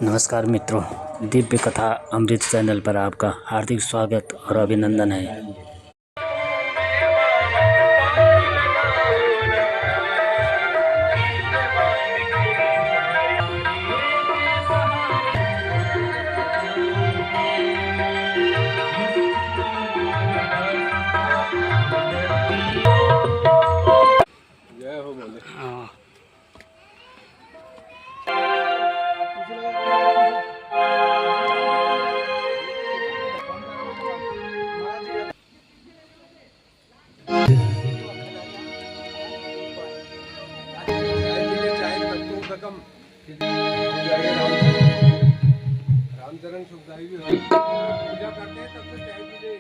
नमस्कार मित्रों, दिव्य कथा अमृत चैनल पर आपका हार्दिक स्वागत और अभिनंदन है। जय हो बोले। रामचरण सुखदाई भी पूजा करते हैं तब तक चाय पीजिए।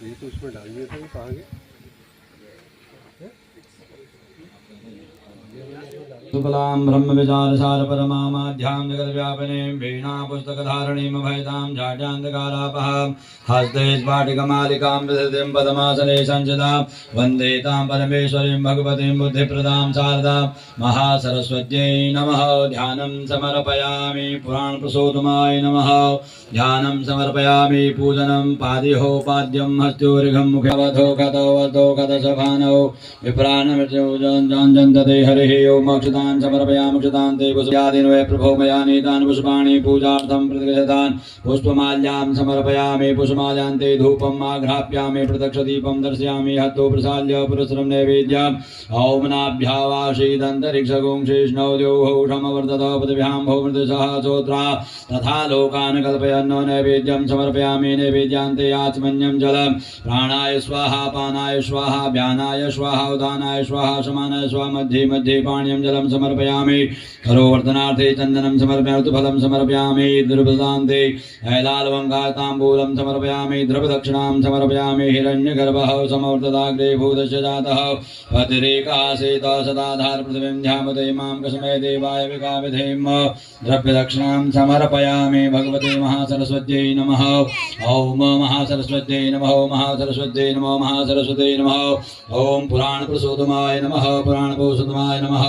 ये तो उसमें डाल दिए थे कहाँ गए? शुक्लां ब्रह्म विचारसार परमामाध्यां जगद्व्यापिनीं वीणा पुस्तकधारिणीं अभयतां जाड्यान्धकारापः हस्ते स्फाटिकमालिकां विधृतिं पद्मासने संचितां वन्दे तां परमेश्वरीं भगवतीं बुद्धिप्रदां शारदां महासरस्वत्यै नमः। ध्यानं समर्पयामि पुराणप्रसूतमाय नमः। ध्यानं समर्पयामि पूजनं पाद्योपाद्यं हस्त्योरिघं मुखेवधो कथो कथसभानौ विप्राणमृत्युजन्तते हरिः ओम्। अक्षतान् समर्पयामि अक्षतान् ते पुष्पादीन् वै प्रभो मया नीतान् पुष्पाणि पूजार्थं प्रतिगृहीतान् पुष्पमाल्यां समर्पयामि पुष्पमाल्यां ते धूपम् आघ्राप्यामि प्रत्यक्षदीपं दर्शयामि हतो प्रसाद्य पुरस्सरं नैवेद्यम् ॐ नाभ्यावाशीदन्तरिक्षगुं शेषणौद्योगौषमवर्धत पदभ्यां भौमृतसः चोत्रा तथा लोकान् कल्पयन् नैवेद्यं समर्पयामि नैवेद्यान्ते आचमन्यं जलं प्राणाय स्वाहा पानाय स्वाहा व्यानाय स्वाहा उदानाय स्वाहा समानाय स्वाहा मध्ये मध्ये पाण्यं जलं समर्पयामि करोवर्धनार्थे चन्दनं समर्पयामि ऋतुफलं समर्पयामि द्रव्यदान्ते ऐलालवङ्गाताम्बूलं समर्पयामि द्रव्यदक्षिणां समर्पयामि हिरण्यगर्भः समवर्तदाग्रे भूतस्य जातः पतिरेकासेतः सदाधार पृथिवीं ध्यामते मां कसमे देवाय विकाविधेम द्रव्यदक्षिणां समर्पयामि भगवते महासरस्वत्यै नमः। ॐ महासरस्वत्यै नमः महासरस्वत्यै नमः महासरस्वत्यै नमः। ॐ पुराणप्रसूतमाय नमः पुराणप्रसूतमाय नमः।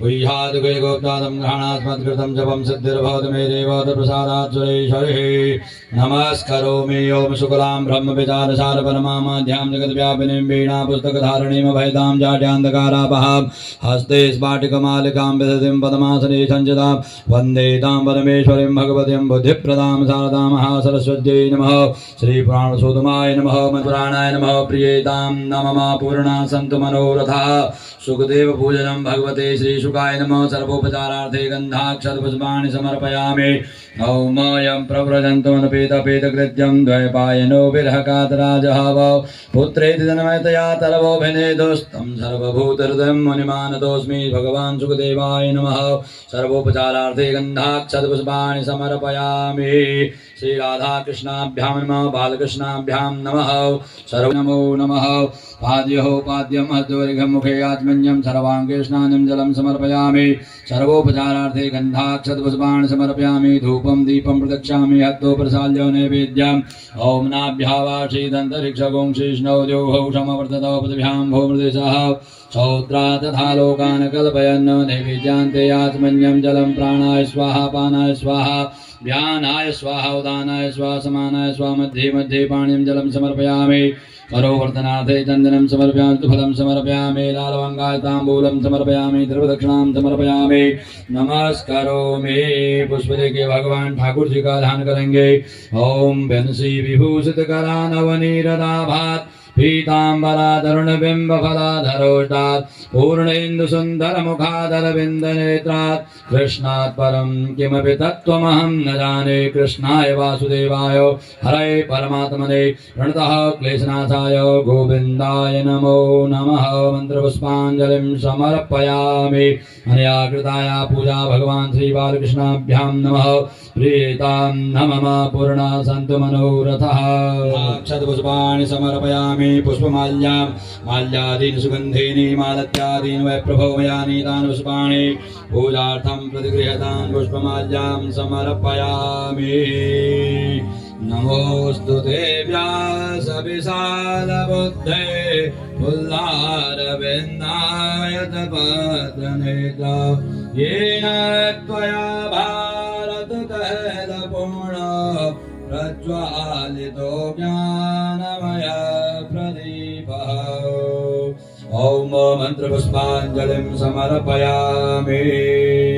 गुह्यादिगुह्यगोप्तादं ग्रहणास्मत्कृतं जपं सिद्धिर्भवति मे देवत प्रसादात् सुरेश्वरिः नमस्करोमि। ओम शुक्लां ब्रह्मविचारसार परमामाध्यां जगद्व्यापिनीं वीणा पुस्तकधारिणीं अभयतां जाड्यान्धकारापहां हस्ते स्फाटिकमालिकां विधृतिं पद्मासने संचितां वन्दे तां परमेश्वरीं भगवतीं बुद्धिप्रदां शारदां महासरस्वत्यै नमः। श्रीपुराणसूतमाय नमः पुराणाय नमः। प्रियेतां नमः पूर्णा सन्तु मनोरथाः। सुखदेव पूजनं भगवते श्रीशुकाय नमः। सर्वोपचारार्थे गन्धाक्षरपुष्पाणि समर्पयामि। ॐ यं प्रव्रजन्तमनुपेतपेतकृत्यं द्वैपायनो विरहकातराजः पुत्रेति तन्मयतया तलवोऽभिनेदुस्तं सर्वभूतहृदयं मुनिमानतोऽस्मि भगवान् सुखदेवाय नमः। सर्वोपचारार्थे गन्धाक्षरपुष्पाणि समर्पयामि। श्री राधा कृष्णाभ्यां नमः बालकृष्णाभ्यां नमः। सर्व नमो नमः। पाद्योपाद्यं हस्तोरिघं मुखे आत्मन्यं सर्वाङ्गे स्नानं जलं समर्पयामि। सर्वोपचारार्थे गन्धाक्षतपुष्पाणि समर्पयामि। धूपं दीपं प्रदक्षामि हतो प्रसाद्यो नैवेद्यम् ॐ नाभ्यावाशीदन्तरिक्षगुं शेषणौद्योगौषमवर्धत पदभ्यां भौमृदेशः सौत्रा तथा लोकान् कल्पयन् नैवेद्यान्ते आत्मन्यं जलं प्राणाय स्वाहा पानाय स्वाहा व्यानाय स्वाहा उदानाय स्वाहा समानाय स्वाहा मध्ये मध्ये पाणिं जलं समर्पयामि। सरोवर्तनार्थे चन्दनं समर्पयामि फलं समर्पयामि लालवङ्गाय ताम्बूलं समर्पयामि द्रवदक्षिणां समर्पयामि नमस्करोमि। पुष्प लेके भगवान ठाकुर जी का ध्यान करेंगे। ओम बंसी विभूषित करा नवनीरदाभात पीताम्बरा तरुणबिम्ब फलाधरोष्टात् पूर्णेन्दु सुन्दर मुखादर बिन्द नेत्रात् कृष्णात् परं किमपि तत्त्वमहं न जाने। कृष्णाय वासुदेवाय हरे परमात्मने प्रणतः क्लेशनाशाय गोविन्दाय नमो नमः। मंत्रपुष्पाञ्जलिं समर्पयामि। अनया कृताया पूजा भगवान श्री बालकृष्णाभ्यां नमः। प्रीतां नमः पूर्णा सन्तु मनोरथः। अक्षतपुष्पाणि समर्पयामि। पुष्पमाल्यां माल्यादीनि सुगन्धीनि मालत्यादीनि वै प्रभो मया नीतानि पुष्पाणि पूजार्थं प्रतिगृह्यतां पुष्पमाल्यां समर्पयामि। नमोऽस्तु ते व्यास विशालबुद्धे फुल्लारविन्दायतपत्रनेत्र येन त्वया भारततैलपूर्ण प्रज्वालितो ज्ञानमय प्रदीपः। ॐ मन्त्रपुष्पाञ्जलिं समर्पयामि।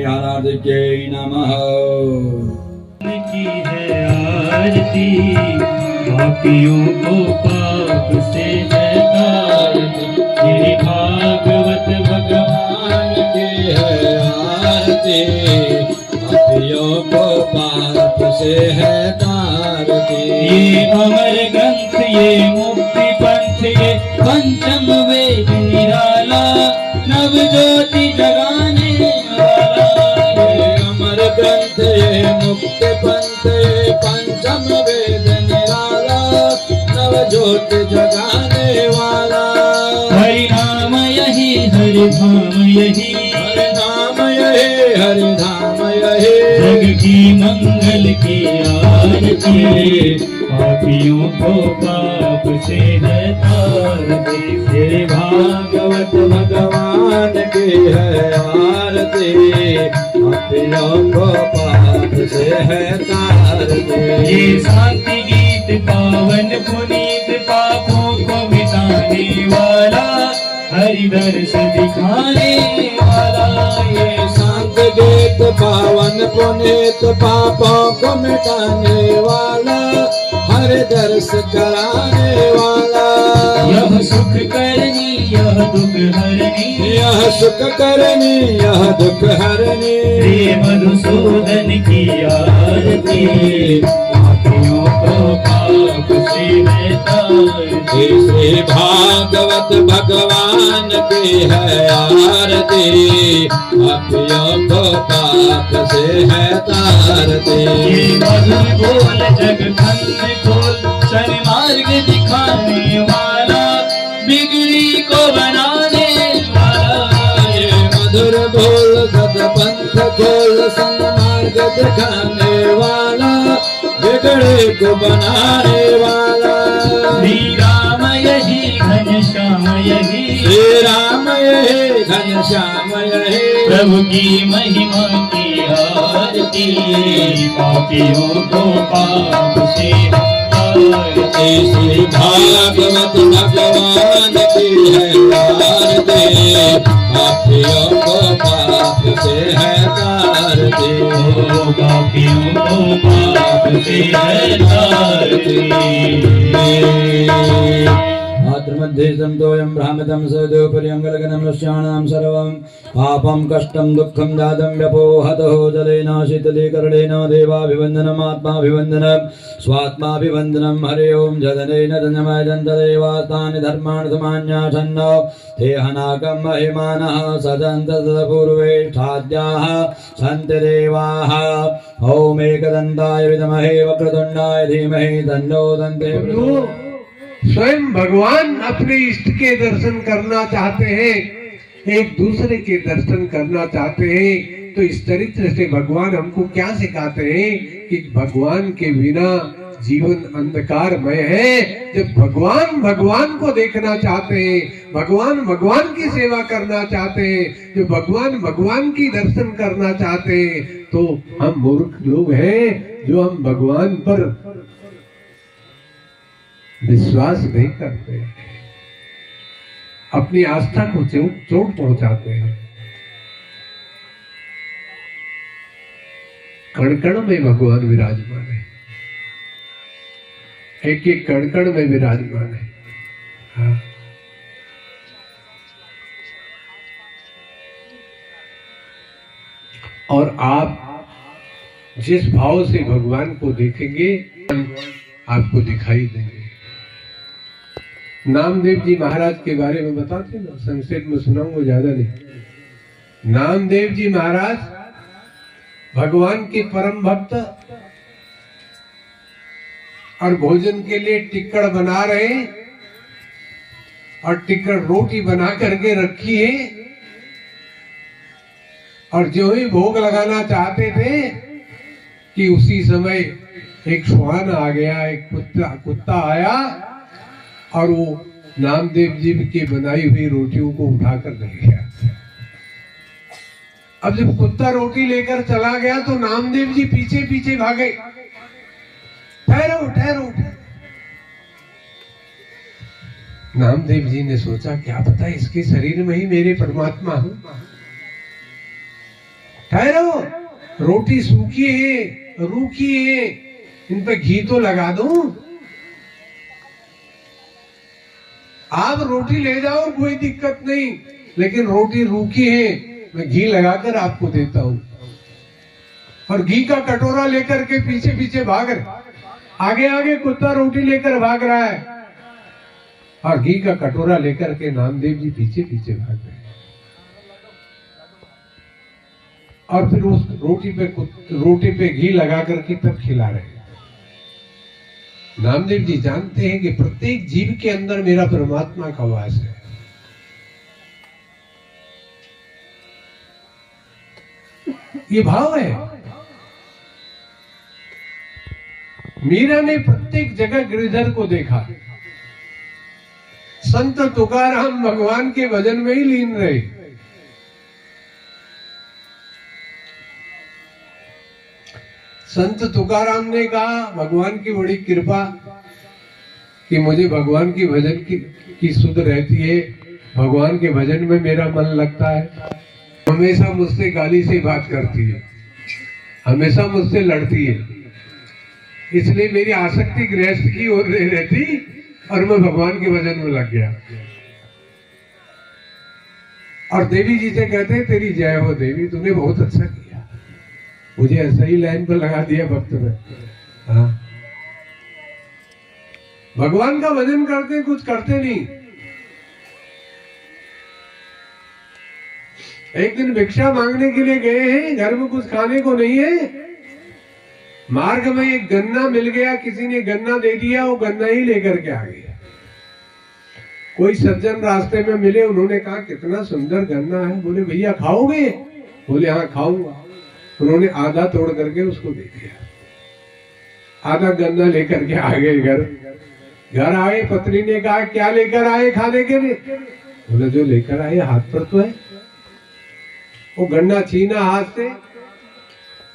अनादित्यै नमः। की है आरती पापियों को पाप से हटारती। श्री भागवत भगवान की है आरती पापियों को पाप से है तारती। ये अमर ग्रंथ ये मुक्ति पंथ ये पंचम वेद निराला नव ज्योति जगाने वाला। ये अमर ग्रंथ ये मुक्ति पंथ ये पंचम वेद निराला नव ज्योति जगाने वाला। हरि नाम यही हरि धाम यही हरि नाम यही हरि धाम यही जग की मंगल की आरती पापियों को पाप से है तारती। श्री भागवत भगवान की है आरती पापियों को पाप से है तारती। ये शांति गीत पावन पुनीत पापों को मिटाने वाला हरि दर्श दिखाने वाला। ये शांत गीत पावन पुनीत पापों को मिटाने वाला हर दर्श कराने वाला। यह सुख करनी यह दुख हरनी यह सुख करनी यह दुख हरनी श्री मधुसूदन की आरती पापियों को पाप से है तारती। श्री भागवत भगवान की है आरती पापियों को पाप से है तारती। ये मधुर बोल जग खंड खोल सन्मार्ग दिखाने वाला बिगड़ी को बनाने वाला। ये मधुर बोल गद पंथ खोल सन्मार्ग दिखाने वाला बिगड़े को बनाने वाला। श्री राम यही घनश्याम यही श्री राम यही घनश्याम यही प्रभु की महिमा की आरती पापियों को पाप से तारती। श्री भागवत भगवान की है आरती पापियों को पाप से है तारती। पापियों को पाप से है तारती। मातृमध्ये संतोयं भ्रामतं सदोपर्यङ्गलगनं नश्याणां सर्वं पापं कष्टं दुःखं जातं व्यपोहतो जलेन शीतलीकरणेन देवाभिवन्दनम् आत्माभिवन्दनं स्वात्माभिवन्दनं हरि ओं जदनेन धनमयजन्तदेवास्तानि धर्माणि समान्यासन्न ते हनाकं महिमानः सदन्तपूर्वेष्ठाद्याः सन्ति देवाः। ॐ एकदन्ताय विद्महे वक्रतुण्डाय धीमहि तन्नो दन्ते। स्वयं भगवान अपने इष्ट के दर्शन करना चाहते हैं, एक दूसरे के दर्शन करना चाहते हैं। तो इस चरित्र से भगवान हमको क्या सिखाते हैं कि भगवान के बिना जीवन अंधकारमय है। जब भगवान भगवान को देखना चाहते हैं, भगवान भगवान की सेवा करना चाहते हैं, जो भगवान भगवान की दर्शन करना चाहते हैं, तो हम मूर्ख लोग हैं जो हम भगवान पर विश्वास नहीं करते, अपनी आस्था को चोट पहुंचाते हैं। कण कण में भगवान विराजमान है, एक एक कण कण में विराजमान है। हाँ। और आप जिस भाव से भगवान को देखेंगे आपको दिखाई देंगे। नामदेव जी महाराज के बारे में बताते ना, संक्षेप में सुनाऊंगा, ज्यादा नहीं। नामदेव जी महाराज भगवान के परम भक्त और भोजन के लिए टिक्कड़ बना रहे और टिक्कड़ रोटी बना करके रखी है, और जो ही भोग लगाना चाहते थे कि उसी समय एक श्वान आ गया, एक कुत्ता आया और वो नामदेव जी की बनाई हुई रोटियों को उठाकर ले गया। अब जब कुत्ता रोटी लेकर चला गया तो नामदेव जी पीछे पीछे भागे, ठहरो ठहरो। नामदेव जी ने सोचा क्या पता इसके शरीर में ही मेरे परमात्मा हो। ठहरो, रोटी सूखी है, रूखी है, इन पे घी तो लगा दूं। आप रोटी ले जाओ, कोई दिक्कत नहीं, लेकिन रोटी रूखी है, मैं घी लगाकर आपको देता हूं। और घी का कटोरा लेकर के पीछे पीछे भाग रहे, आगे आगे कुत्ता रोटी लेकर भाग रहा है और घी का कटोरा लेकर के नामदेव जी पीछे पीछे भाग रहे हैं। और फिर उस रोटी पे घी लगा करके तब खिला रहे हैं। नामदेव जी जानते हैं कि प्रत्येक जीव के अंदर मेरा परमात्मा का वास है। ये भाव है। मीरा ने प्रत्येक जगह गिरधर को देखा। संत तुकाराम भगवान के भजन में ही लीन रहे। संत तुकाराम ने कहा भगवान की बड़ी कृपा कि मुझे भगवान की भजन की सुध रहती है, भगवान के भजन में मेरा मन लगता है। हमेशा मुझसे गाली से बात करती है, हमेशा मुझसे लड़ती है, इसलिए मेरी आसक्ति गृहस्थ की ओर रहती और मैं भगवान के भजन में लग गया। और देवी जी से कहते तेरी जय हो देवी, तूने बहुत अच्छा किया, मुझे ऐसा ही लाइन पर लगा दिया भक्त में। हाँ, भगवान का भजन करते कुछ करते नहीं। एक दिन भिक्षा मांगने के लिए गए हैं, घर में कुछ खाने को नहीं है। मार्ग में एक गन्ना मिल गया, किसी ने गन्ना दे दिया, वो गन्ना ही लेकर के आ गया। कोई सज्जन रास्ते में मिले, उन्होंने कहा कितना सुंदर गन्ना है। बोले भैया खाओगे? बोले हाँ खाऊंगा। उन्होंने आधा तोड़ करके उसको दे दिया। आधा गन्ना लेकर के आ गए घर आए, पत्नी ने कहा क्या लेकर आए खाने के लिए? बोले जो लेकर आए हाथ पर तो है। वो गन्ना छीना हाथ से,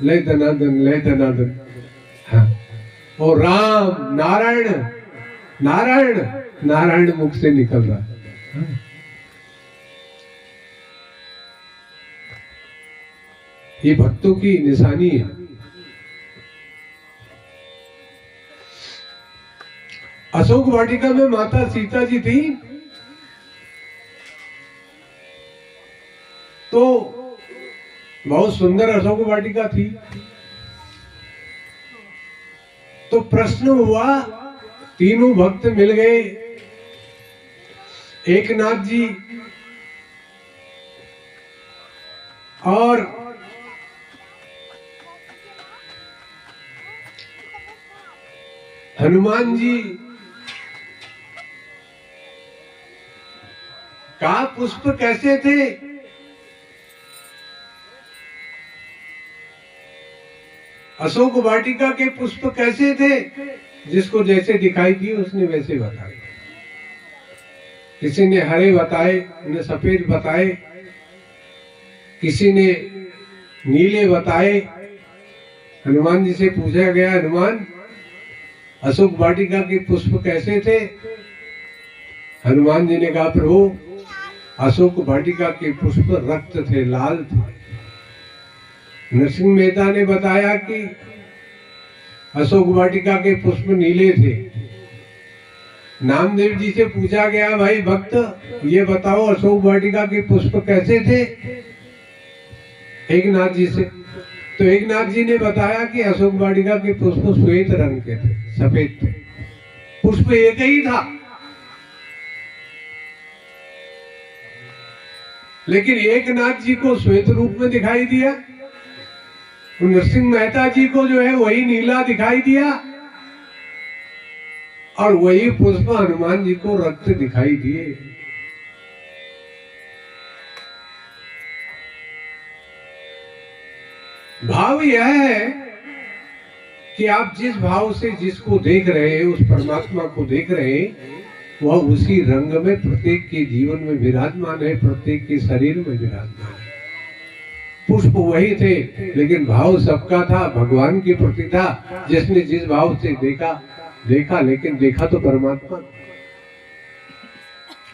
ले दनादन ले दनादन। हाँ, वो राम नारायण नारायण नारायण मुख से निकल रहा। हाँ। ये भक्तों की निशानी है। अशोक वाटिका में माता सीता जी थी, तो बहुत सुंदर अशोक वाटिका थी। तो प्रश्न हुआ, तीनों भक्त मिल गए, एकनाथ जी और हनुमान जी का पुष्प कैसे थे? अशोक वाटिका के पुष्प कैसे थे? जिसको जैसे दिखाई दिए उसने वैसे बताए। किसी ने हरे बताए, ने सफेद बताए, किसी ने नीले बताए। हनुमान जी से पूछा गया, हनुमान अशोक वाटिका के पुष्प कैसे थे? हनुमान जी ने कहा प्रभु अशोक वाटिका के पुष्प रक्त थे, लाल थे। नरसिंह मेहता ने बताया कि अशोक वाटिका के पुष्प नीले थे। नामदेव जी से पूछा गया भाई भक्त ये बताओ अशोक वाटिका के पुष्प कैसे थे? एकनाथ जी से। तो एकनाथ जी ने बताया कि अशोक वाटिका के पुष्प श्वेत रंग के थे, सफेद थे। पुष्प एक ही था, लेकिन एकनाथ जी को श्वेत रूप में दिखाई दिया, नरसिंह मेहता जी को जो है वही नीला दिखाई दिया, और वही पुष्प हनुमान जी को रक्त दिखाई दिए। भाव यह है कि आप जिस भाव से जिसको देख रहे हैं, उस परमात्मा को देख रहे हैं, वह उसी रंग में प्रत्येक के जीवन में विराजमान है, प्रत्येक के शरीर में विराजमान है। पुष्प वही थे, लेकिन भाव सबका था, भगवान के प्रति था। जिसने जिस भाव से देखा, लेकिन देखा तो परमात्मा।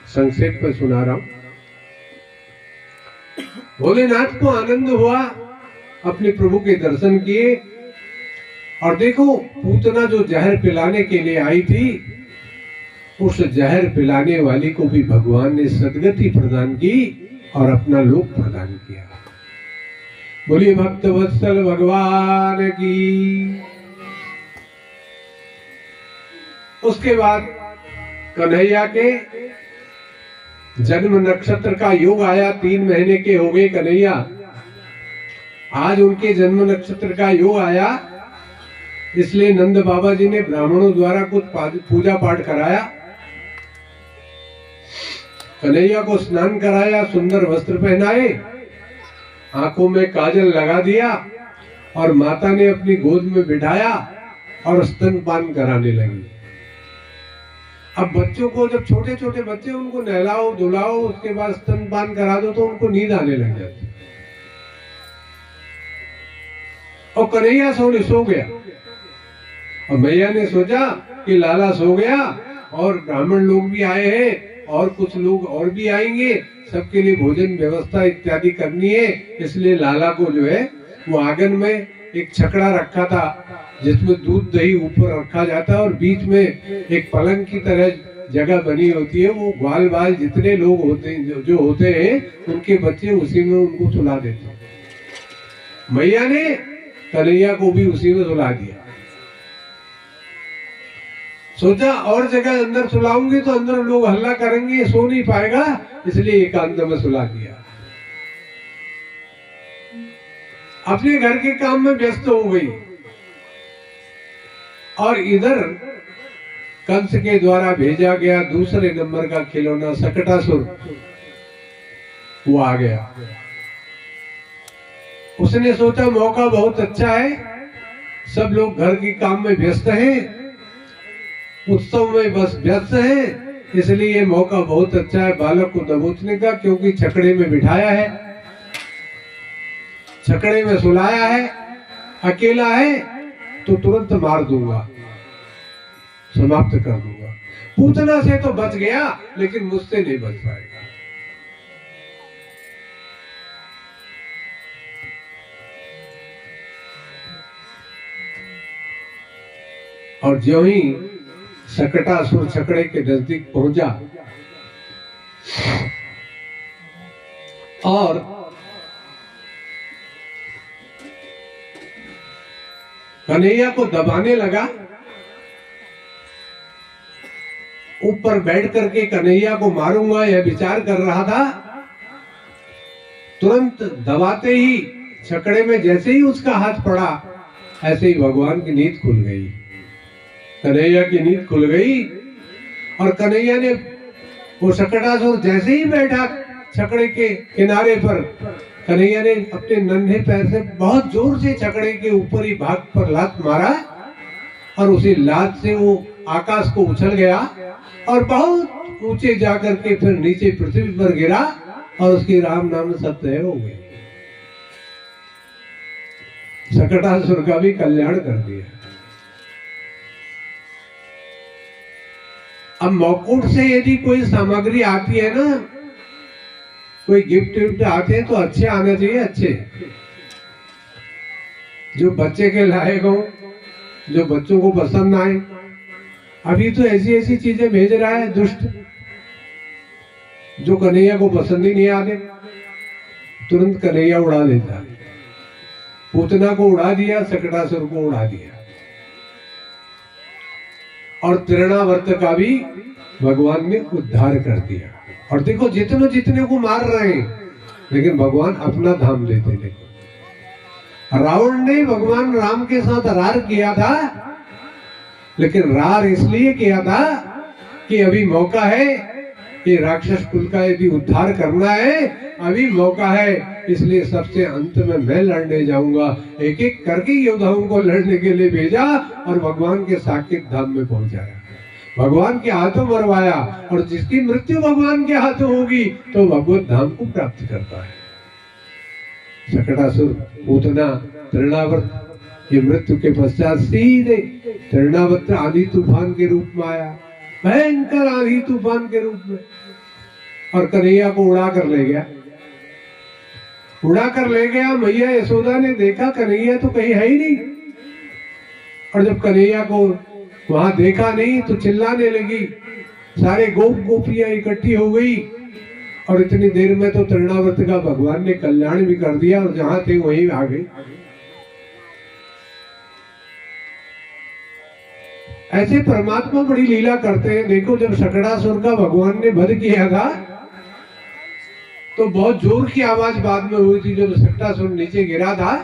संक्षेप में सुना रहा हूं। भोलेनाथ को आनंद हुआ, अपने प्रभु के दर्शन किए, और देखो पूतना जो जहर पिलाने के लिए आई थी, उस जहर पिलाने वाली को भी भगवान ने सद्गति प्रदान की और अपना लोक प्रदान किया। बोलिए भक्त वत्सल भगवान की। उसके बाद कन्हैया के जन्म नक्षत्र का योग आया। 3 महीने के हो गए कन्हैया, आज उनके जन्म नक्षत्र का योग आया। इसलिए नंद बाबा जी ने ब्राह्मणों द्वारा कुछ पूजा पाठ कराया, कन्हैया को स्नान कराया, सुंदर वस्त्र पहनाए, आंखों में काजल लगा दिया, और माता ने अपनी गोद में बिठाया और स्तनपान कराने लगी। अब बच्चों को, जब छोटे छोटे बच्चे, उनको नहलाओ धुलाओ, उसके बाद स्तनपान करा दो तो उनको नींद आने लग जाती। और कन्हैया सो गया, और मैया ने सोचा कि लाला सो गया और ब्राह्मण लोग भी आए हैं और कुछ लोग और भी आएंगे, सबके लिए भोजन व्यवस्था इत्यादि करनी है। इसलिए लाला को जो है वो आंगन में एक छकड़ा रखा था, जिसमें दूध दही ऊपर रखा जाता है, और बीच में एक पलंग की तरह जगह बनी होती है। वो ग्वाल बाल जितने लोग होते हैं, जो होते हैं, उनके बच्चे उसी में उनको सुला देते हैं। मैया ने कन्हैया को भी उसी में सुला दिया। सोचा और जगह अंदर सुलाऊंगी तो अंदर लोग हल्ला करेंगे, सो नहीं पाएगा, इसलिए एकांत में सुला दिया। अपने घर के काम में व्यस्त हो गई, और इधर कंस के द्वारा भेजा गया दूसरे नंबर का खिलौना सकटासुर, वो आ गया। उसने सोचा मौका बहुत अच्छा है, सब लोग घर के काम में व्यस्त हैं, उत्सव में बस व्यस्त हैं, इसलिए ये मौका बहुत अच्छा है बालक को दबोचने का, क्योंकि छकड़े में बिठाया है, छकड़े में सुलाया है, अकेला है तो तुरंत मार दूंगा, समाप्त कर दूंगा। पूतना से तो बच गया, लेकिन मुझसे नहीं बच पाएगा। और ज्यों ही सकटासुर छकड़े के नजदीक पहुंचा और कन्हैया को दबाने लगा, ऊपर बैठ करके कन्हैया को मारूंगा यह विचार कर रहा था। तुरंत दबाते ही छकड़े में जैसे ही उसका हाथ पड़ा, ऐसे ही भगवान की नींद खुल गई, कन्हैया की नींद खुल गई। और कन्हैया ने, वो सकटासुर जैसे ही बैठा छकड़े के किनारे पर, कन्हैया ने अपने नन्हे पैर से बहुत जोर से छकड़े के ऊपरी भाग पर लात मारा, और उसी लात से वो आकाश को उछल गया और बहुत ऊंचे जाकर के फिर नीचे पृथ्वी पर गिरा, और उसकी राम नाम सत्य हो गई। सकटासुर का भी कल्याण कर दिया। अब मौकुट से यदि कोई सामग्री आती है ना, कोई गिफ्ट विफ्ट आते हैं तो अच्छे आना चाहिए, अच्छे जो बच्चे के लायक हो, जो बच्चों को पसंद आए। अभी तो ऐसी ऐसी चीजें भेज रहा है दुष्ट, जो कन्हैया को पसंद ही नहीं आते, तुरंत कन्हैया उड़ा देता है। पूतना को उड़ा दिया, सकटासुर को उड़ा दिया, और तृणावर्त का भी भगवान ने उद्धार कर दिया। और देखो जितने जितने को मार रहे हैं, लेकिन भगवान अपना धाम देते। देखो रावण ने भगवान राम के साथ रार किया था, लेकिन रार इसलिए किया था कि अभी मौका है, कि राक्षस कुल का यदि उद्धार करना है, अभी मौका है, इसलिए सबसे अंत में मैं लड़ने जाऊंगा। एक एक करके योद्धाओं को लड़ने के लिए भेजा और भगवान के साकेत धाम में पहुंचाया, भगवान के हाथों मरवाया। और जिसकी मृत्यु भगवान के हाथों होगी तो भगवत धाम को प्राप्त करता है। सकटासुर, पूतना, तृणावर्त, ये मृत्यु के पश्चात सीधे तृणावर्त आंधी तूफान के रूप में आया, भयंकर आंधी तूफान के रूप में, और कन्हैया को उड़ा कर ले गया। उड़ा कर ले गया। मैया यशोदा ने देखा कन्हैया तो कहीं है ही नहीं, और जब कन्हैया को वहां देखा नहीं तो चिल्लाने लगी। सारे गोप गोपियां इकट्ठी हो गई, और इतनी देर में तो तृणावर्त का भगवान ने कल्याण भी कर दिया, और जहां थे वहीं आ गए। ऐसे परमात्मा बड़ी लीला करते हैं। देखो जब सकटासुर का भगवान ने वध किया था तो बहुत जोर की आवाज बाद में हुई थी। जब सकटासुर नीचे गिरा था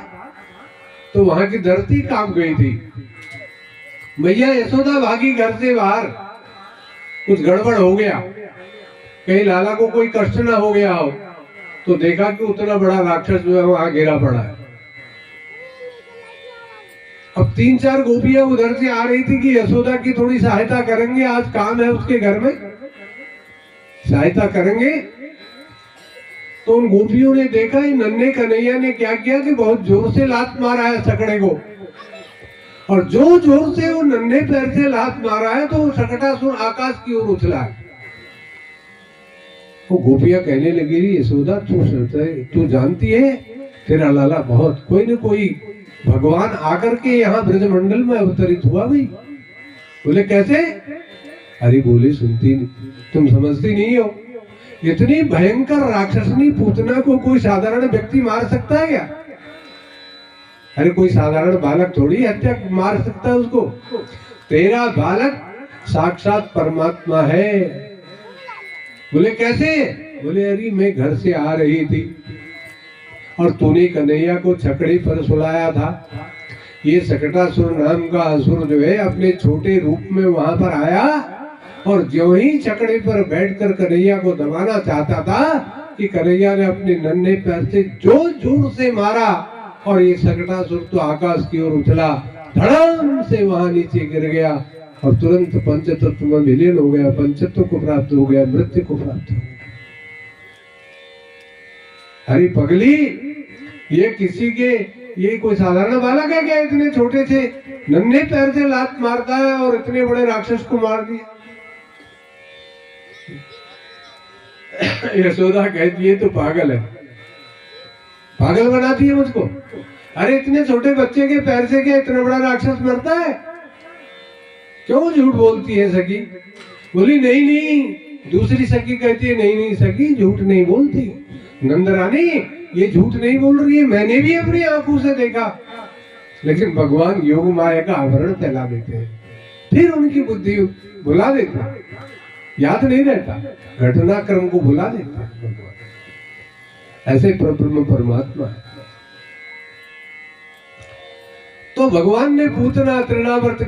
तो वहां की धरती कांप गई थी। मैया यशोदा भागी घर से बाहर, कुछ गड़बड़ हो गया, कहीं लाला को कोई कष्ट ना हो गया हो, तो देखा कि उतना बड़ा राक्षस जो है वहां गिरा पड़ा है। अब 3-4 गोपियां उधर से आ रही थी कि यशोदा की थोड़ी सहायता करेंगे, आज काम है उसके घर में, सहायता करेंगे। तो उन गोपियों ने देखा ये नन्हे कन्हैया ने क्या किया कि बहुत जोर से लात मारा है सकड़े को, और जो जोर से वो नन्हे पैर से लात मारा है तो सकटासुर आकाश की ओर उछला है। वो गोपियां कहने लगी यशोदा तू जानती है तेरा लाला बहुत कोई न कोई भगवान आकर के यहाँ ब्रजमंडल में अवतरित हुआ भाई। बोले कैसे? अरे बोले सुनती नहीं, तुम समझती नहीं हो, इतनी भयंकर राक्षसनी पूतना को कोई साधारण व्यक्ति मार सकता है क्या? अरे कोई साधारण बालक थोड़ी हत्या मार सकता है उसको। तेरा बालक साक्षात परमात्मा है। बोले कैसे? बोले अरे मैं घर से आ रही थी और तूने कन्हैया को छकड़ी पर सुलाया था। ये सकटासुर नाम का असुर जो है अपने छोटे रूप में वहां पर आया, और जो ही छकड़े पर बैठकर कन्हैया को दबाना चाहता था कि कन्हैया ने अपने नन्हे पैर से जोर जोर से मारा, और ये सकटासुर तो आकाश की ओर उछला, धड़ाम से वहां नीचे गिर गया, और तुरंत पंचतत्व में विलीन हो गया, पंचत्व को प्राप्त हो गया, मृत्यु को प्राप्त हो गया। अरे पगली, ये किसी के, ये कोई साधारण बालक है क्या? इतने छोटे से नन्हे पैर से लात मारता है और इतने बड़े राक्षस को मार दिया। यशोदा कहती है तो पागल है, पागल बनाती है मुझको। अरे इतने छोटे बच्चे के पैर से क्या इतना बड़ा राक्षस मरता है? क्यों झूठ बोलती है सखी? बोली नहीं नहीं। दूसरी सखी कहती है नहीं नहीं सखी झूठ नहीं बोलती, नंदरानी ये झूठ नहीं बोल रही है, मैंने भी अपनी आंखों से देखा। लेकिन भगवान योग माया का आवरण फैला देते हैं, फिर उनकी बुद्धि भुला देते हैं, याद नहीं रहता, घटनाक्रम को भुला देते हैं भगवान। ऐसे परब्रह्म परमात्मा है। तो भगवान ने पूतना तृणावर्त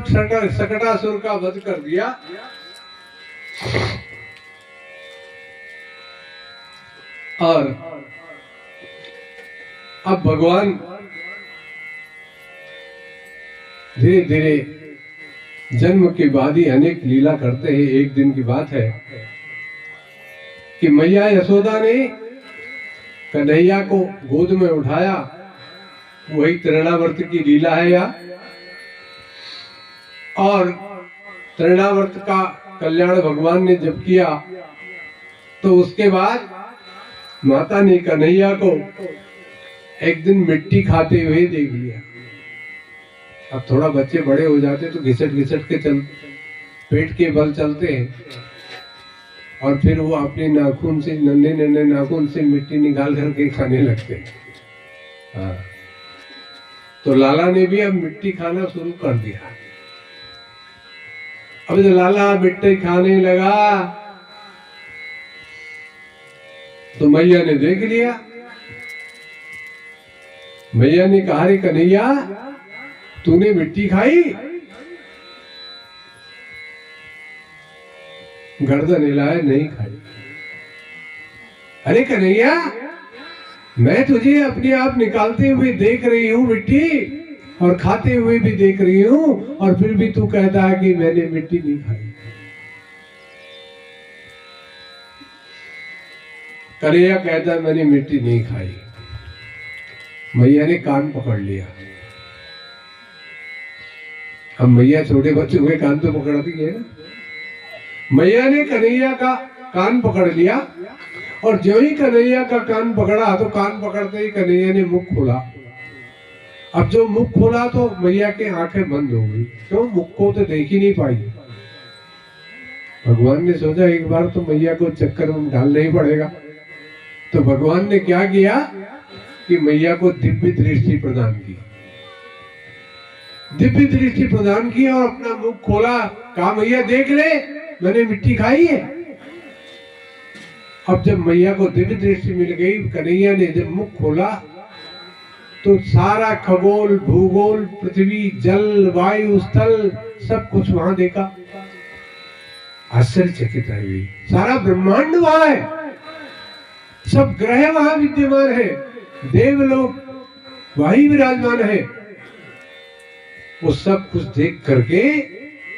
सकटासुर का वध कर दिया। और अब भगवान धीरे धीरे जन्म के बाद ही अनेक लीला करते हैं। एक दिन की बात है कि मैया यशोदा ने कन्हैया को गोद में उठाया, वही तृणावर्त की लीला है यहाँ। और तृणावर्त का कल्याण भगवान ने जब किया तो उसके बाद माता ने कन्हैया को एक दिन मिट्टी खाते हुए देख लिया। अब थोड़ा बच्चे बड़े हो जाते तो घिसट घिसट के पेट के बल चलते हैं और फिर वो अपने नाखून से, नन्हे नन्हे नाखून से मिट्टी निकाल करके खाने लगते हैं। हाँ, तो लाला ने भी अब मिट्टी खाना शुरू कर दिया। अब जब लाला मिट्टी खाने लगा तो मैया ने देख लिया। मैया ने कहा, रे कन्हैया तूने मिट्टी खाई? गर्दन हिलाए, नहीं खाई। अरे कन्हैया मैं तुझे अपने आप निकालते हुए देख रही हूँ मिट्टी और खाते हुए भी देख रही हूँ और फिर भी तू कहता है कि मैंने मिट्टी नहीं खाई। कन्हैया कहता है मैंने मिट्टी नहीं खाई। मैया ने कान पकड़ लिया। अब मैया छोटे बच्चों के कान तो पकड़ती है ना। मैया ने कन्हैया का कान पकड़ लिया और जो ही कन्हैया का कान पकड़ा तो कान पकड़ते ही कन्हैया ने मुख खोला। अब जो मुख खोला तो मैया की आंखें बंद हो गई। क्यों? मुख को तो देख ही नहीं पाई। भगवान ने सोचा एक बार तो मैया को चक्कर में डालना ही पड़ेगा। तो भगवान ने क्या किया कि मैया को दिव्य दृष्टि प्रदान की। दिव्य दृष्टि प्रदान की और अपना मुख खोला। कहा मैया देख ले मैंने मिट्टी खाई है। अब जब मैया को दिव्य दृष्टि मिल गई, कन्हैया ने जब मुख खोला तो सारा खगोल भूगोल, पृथ्वी, जल, वायु, स्थल सब कुछ वहां देखा। आश्चर्यचकित हुई। सारा ब्रह्मांड वहां है, सब ग्रह वहां विद्यमान है, देवलोक वही विराजमान है। वो सब कुछ देख करके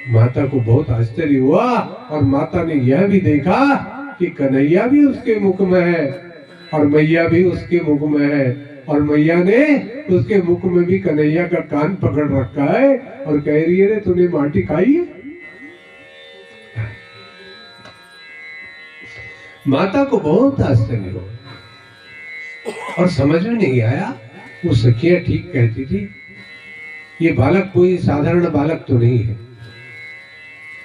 माता को बहुत आश्चर्य हुआ और माता ने यह भी देखा कि कन्हैया भी उसके मुख में है और मैया भी उसके मुख में है और मैया ने उसके मुख में भी कन्हैया का कान पकड़ रखा है और कह रही है रे तूने माटी खाई है। माता को बहुत आश्चर्य हुआ और समझ में नहीं आया। वो सखिया ठीक कहती थी, ये बालक कोई साधारण बालक तो नहीं है।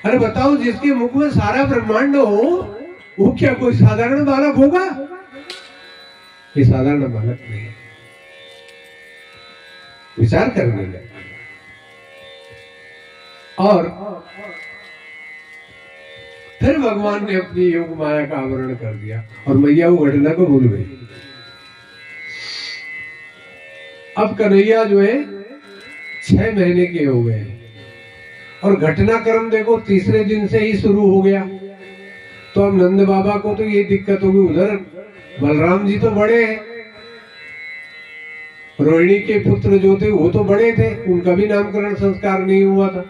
अरे बताओ जिसके मुख में सारा ब्रह्मांड हो वो क्या कोई साधारण बालक होगा? ये साधारण बालक नहीं है। विचार करने लगे और फिर भगवान ने अपनी योग माया का आवरण कर दिया और मैया वो घटना को भूल गई। अब कन्हैया जो है 6 महीने के हो गए और घटनाक्रम देखो तीसरे दिन से ही शुरू हो गया। तो अब नंद बाबा को तो ये दिक्कत होगी, उधर बलराम जी तो बड़े हैं, रोहिणी के पुत्र जो थे वो तो बड़े थे, उनका भी नामकरण संस्कार नहीं हुआ था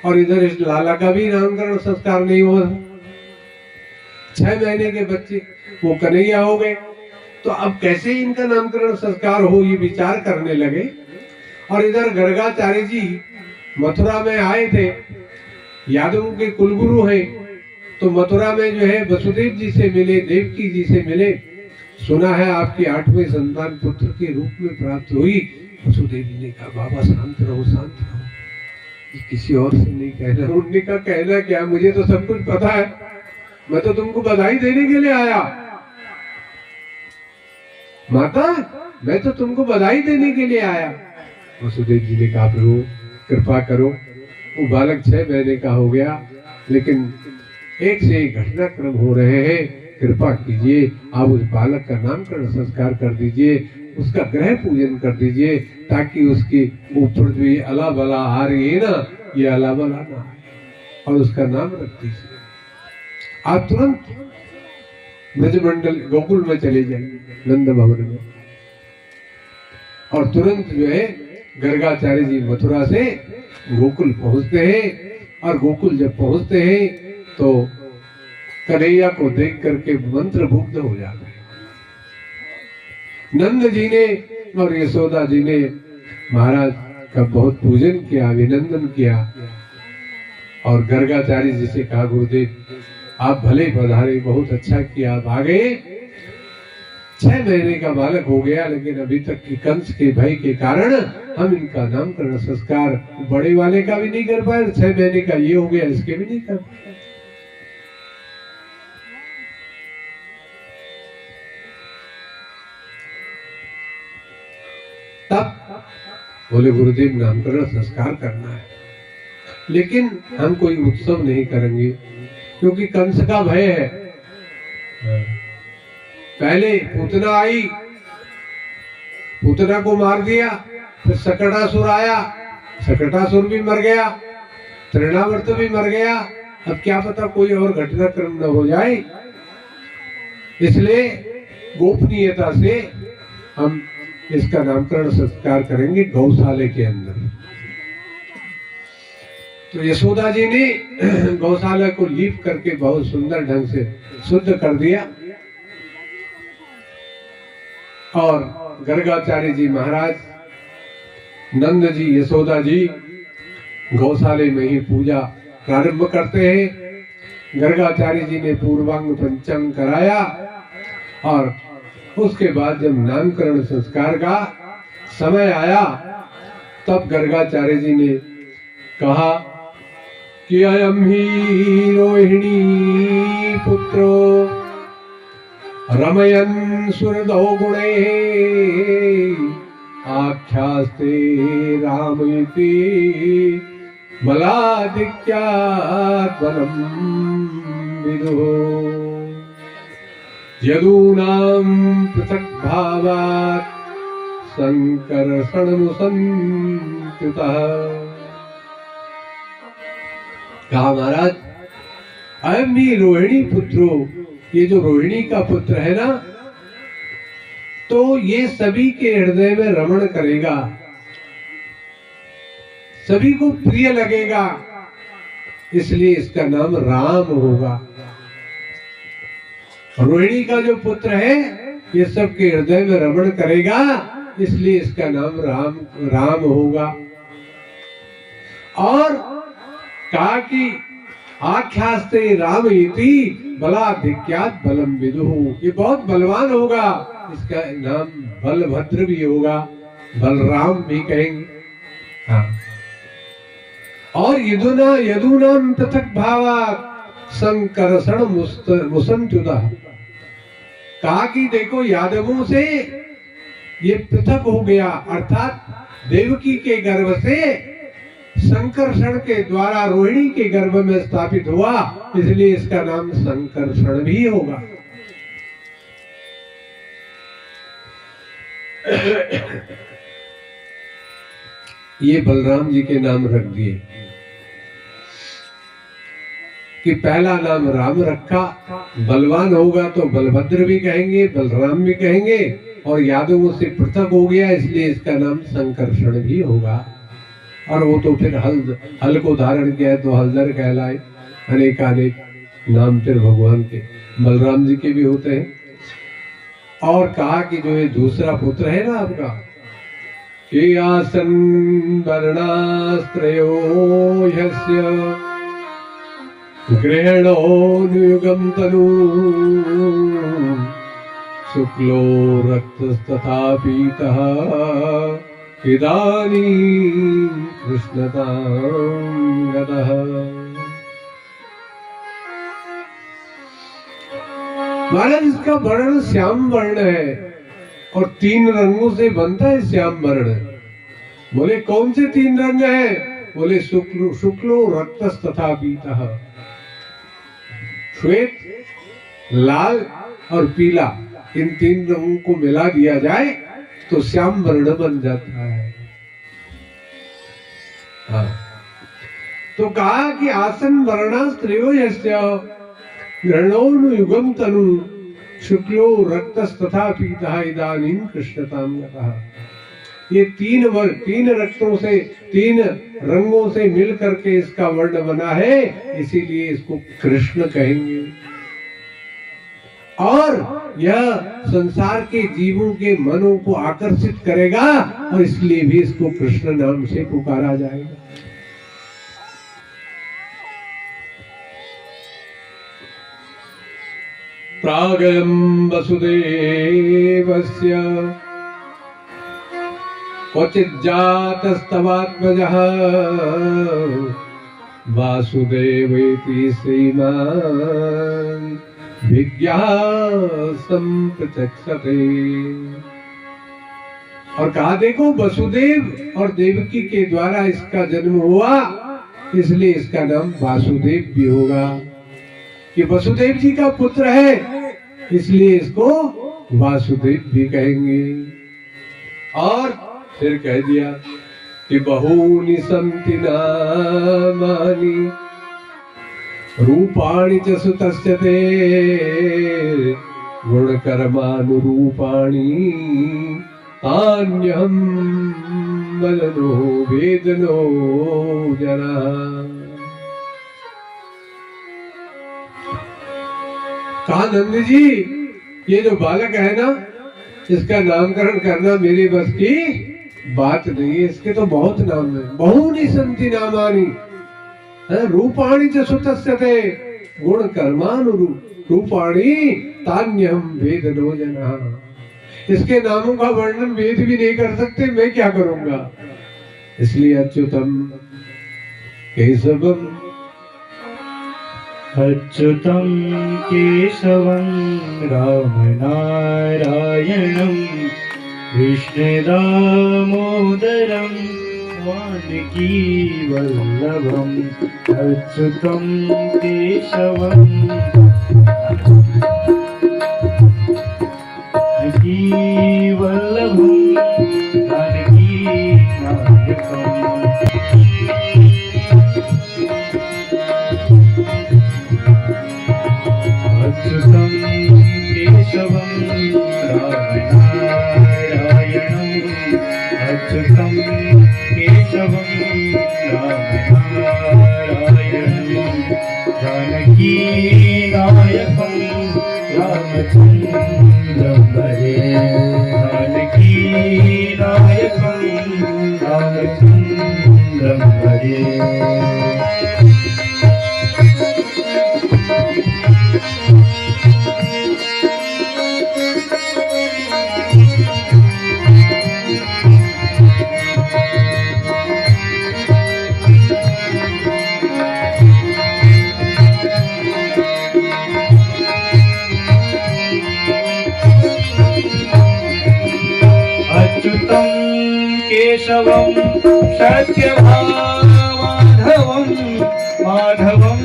और इधर इस लाला का भी नामकरण संस्कार नहीं हुआ था। 6 महीने के बच्चे वो कन्हैया हो गए। तो अब कैसे इनका नामकरण संस्कार हो ये विचार करने लगे। और इधर गर्गाचार्य जी मथुरा में आए थे, यादवों के कुलगुरु हैं, तो मथुरा में जो है वसुदेव जी से मिले, देवकी जी से मिले। सुना है आपकी 8वें संतान पुत्र के रूप में प्राप्त हुई। वसुदेव जी ने कहा बाबा शांत रहो शांत रहो, ये किसी और से नहीं कहना। उन्होंने कहा कहना क्या, मुझे तो सब कुछ पता है, मैं तो तुमको बधाई देने के लिए आया। माता मैं तो तुमको बधाई देने के लिए आया। वसुदेव जी ने कहा प्रभु कृपा करो, वो बालक 6 महीने का हो गया लेकिन एक से एक घटनाक्रम हो रहे हैं, कृपा कीजिए आप उस बालक का नामकरण संस्कार कर दीजिए, उसका ग्रह पूजन कर दीजिए ताकि उसके ऊपर जो ये अला बला आ रही है ना, ये अला बला ना आए और उसका नाम रख दीजिए। आप तुरंत ब्रजमंडल गोकुल में चले जाइए, नंद भवन में, और तुरंत जो है गर्गाचार्य जी मथुरा से गोकुल पहुंचते हैं। और गोकुल जब पहुंचते हैं तो कन्हैया को देख करके मंत्रमुग्ध हो जाते हैं। नंद जी ने और यशोदा जी ने महाराज का बहुत पूजन किया, अभिनंदन किया। और गर्गाचार्य जी से कहा, गुरुदेव आप भले पधारे, बहुत अच्छा किया, आप आ गए। 6 महीने का बालक हो गया, लेकिन अभी तक की कंस के भय के कारण हम इनका नामकरण संस्कार बड़े वाले का भी नहीं कर पाए, 6 महीने का ये हो गया, इसके भी नहीं कर पाए। तब बोले, गुरुदेव नामकरण संस्कार करना है, लेकिन हम कोई उत्सव नहीं करेंगे, क्योंकि कंस का भय है। पहले पूतना आई, पूतना को मार दिया, फिर सकटासुर आया, सकटासुर भी मर गया, तृणावर्त भी मर गया। अब क्या पता कोई और घटनाक्रम न हो जाए, इसलिए गोपनीयता से हम इसका नामकरण संस्कार करेंगे गौशाले के अंदर। तो यशोदा जी ने गौशाला को लीप करके बहुत सुंदर ढंग से शुद्ध कर दिया, और गर्गाचार्य जी महाराज, नंद जी, यशोदा जी गौशाले में ही पूजा प्रारंभ करते हैं। गर्गाचार्य जी ने पूर्वांग पंचांग कराया, और उसके बाद जब नामकरण संस्कार का समय आया, तब गर्गाचार्य जी ने कहा कि अयम ही रोहिणी पुत्रो रमयन् सुरदो गुणे आख्यास्ते रामयति बलादिक्यात् बलं विदुः यदूनां पृथक् भावात् संकर्षणमुसंत्युतः। कहा, महाराज अयम ही रोहिणी पुत्रो, ये जो रोहिणी का पुत्र है ना, तो ये सभी के हृदय में रमण करेगा, सभी को प्रिय लगेगा, इसलिए इसका नाम राम होगा। रोहिणी का जो पुत्र है ये सबके हृदय में रमण करेगा, इसलिए इसका नाम राम होगा। और कहा कि आख्यास्ते राम इति बलाधिक्यात् बलम विदुः, ये बहुत बलवान होगा, इसका नाम बलभद्र भी होगा, बलराम भी कहेंगे। हाँ। और यदूनाम पृथक् भावात् संकर्षण मुसंत्युतः, कहा कि देखो यादवों से ये पृथक हो गया, अर्थात देवकी के गर्भ से संकर्षण के द्वारा रोहिणी के गर्भ में स्थापित हुआ, इसलिए इसका नाम संकर्षण भी होगा। ये बलराम जी के नाम रख दिए कि पहला नाम राम रखा, बलवान होगा तो बलभद्र भी कहेंगे, बलराम भी कहेंगे, और यादवों से पृथक हो गया इसलिए इसका नाम संकर्षण भी होगा। और वो तो फिर हल को धारण किया तो हलधर कहलाए। अनेकानेक नाम फिर भगवान के बलराम जी के भी होते हैं। और कहा कि जो ये दूसरा पुत्र है ना आपका, कि आसन वर्णास्त्रयो यस्य गृहणोनुयुगं तनु शुक्लो रक्तस्तथा पीतः इदानीं कृष्णतां गतः। महाराज इसका वर्ण श्याम वर्ण है और 3 रंगों से बनता है श्याम वर्ण। बोले कौन से 3 रंग हैं? बोले शुक्लो रक्तस तथा पीतः, श्वेत, लाल और पीला, इन 3 रंगों को मिला दिया जाए तो श्याम वर्ण बन जाता है। हाँ। तो कहा कि आसन वर्णास्त्रयो यस्य गृह्णोनुयुगं तनु शुक्लो रक्तस तथा पीतः इदानीं कृष्णतां गतः। ये 3 रक्तों से 3 रंगों से मिल करके इसका वर्ण बना है, इसीलिए इसको कृष्ण कहेंगे। और यह संसार के जीवों के मनों को आकर्षित करेगा और इसलिए भी इसको कृष्ण नाम से पुकारा जाएगा। प्रागयं वसुदेवस्य क्वचिज्जातस्तवात्मजः वासुदेवेति श्रीमान् विज्ञः संप्रचक्षते। और कहा देखो वसुदेव और देवकी के द्वारा इसका जन्म हुआ, इसलिए इसका नाम वासुदेव भी होगा। कि वसुदेव जी का पुत्र है, इसलिए इसको वासुदेव भी कहेंगे। और फिर कह दिया कि बहूनि सन्ति नामानि रूपाणि च सुतस्य ते गुणकर्मानुरूपाणि तान्यहं वदनो वेदनो जनः। कहा नंद जी, ये जो बालक है ना, इसका नामकरण करना मेरे बस की बात नहीं है। इसके तो बहुत नाम है, बहूनि सन्ति नामानि रूपाणि च सुतस्यते गुण कर्मानुरूपाणि तान्यहं वेदनो जनः। इसके नामों का वर्णन वेद भी नहीं कर सकते, मैं क्या करूंगा। इसलिए अच्युतम केशवम अच्युतं केशवं रामनारायणं कृष्णदामोदरं जानकीवल्लभम्। अच्युतं केशवं जानकीवल्लभं जानकीनायकम्। अच्युतं केशवं रामनारायणं अच्युतं केशवं रामनारायणं जानकीनायकं रामचन्द्रं भजे। जानकीनायकं रामचन्द्रं भजे। अच्युतं केशवं सत्यभामाधवं माधवं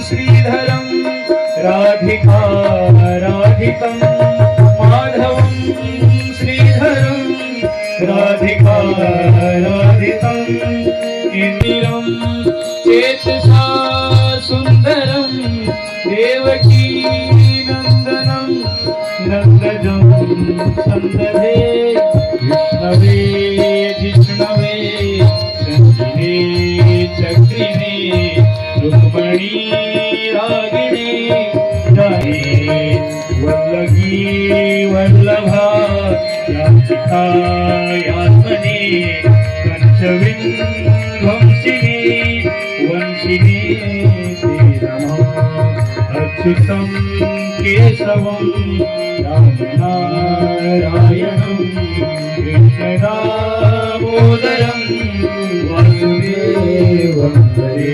श्रीधरं राधिकाराधितं माधवं श्रीधरं राधिकाराधितं इंदिरं चेतसा सुन्दरं देवकी नन्दनं नन्दजं सन्दधे विष्णवे जिष्णवे संजिने चक्रिणे रुक्मणी रागिणे जाये वल्लभी वल्लभा याचिकायात्मने कंचविंध्वंसिने वंशिने ते नमः। अच्युतं केशवं रामनारायणं कृष्णदामोदरं वासुदेवं भजे।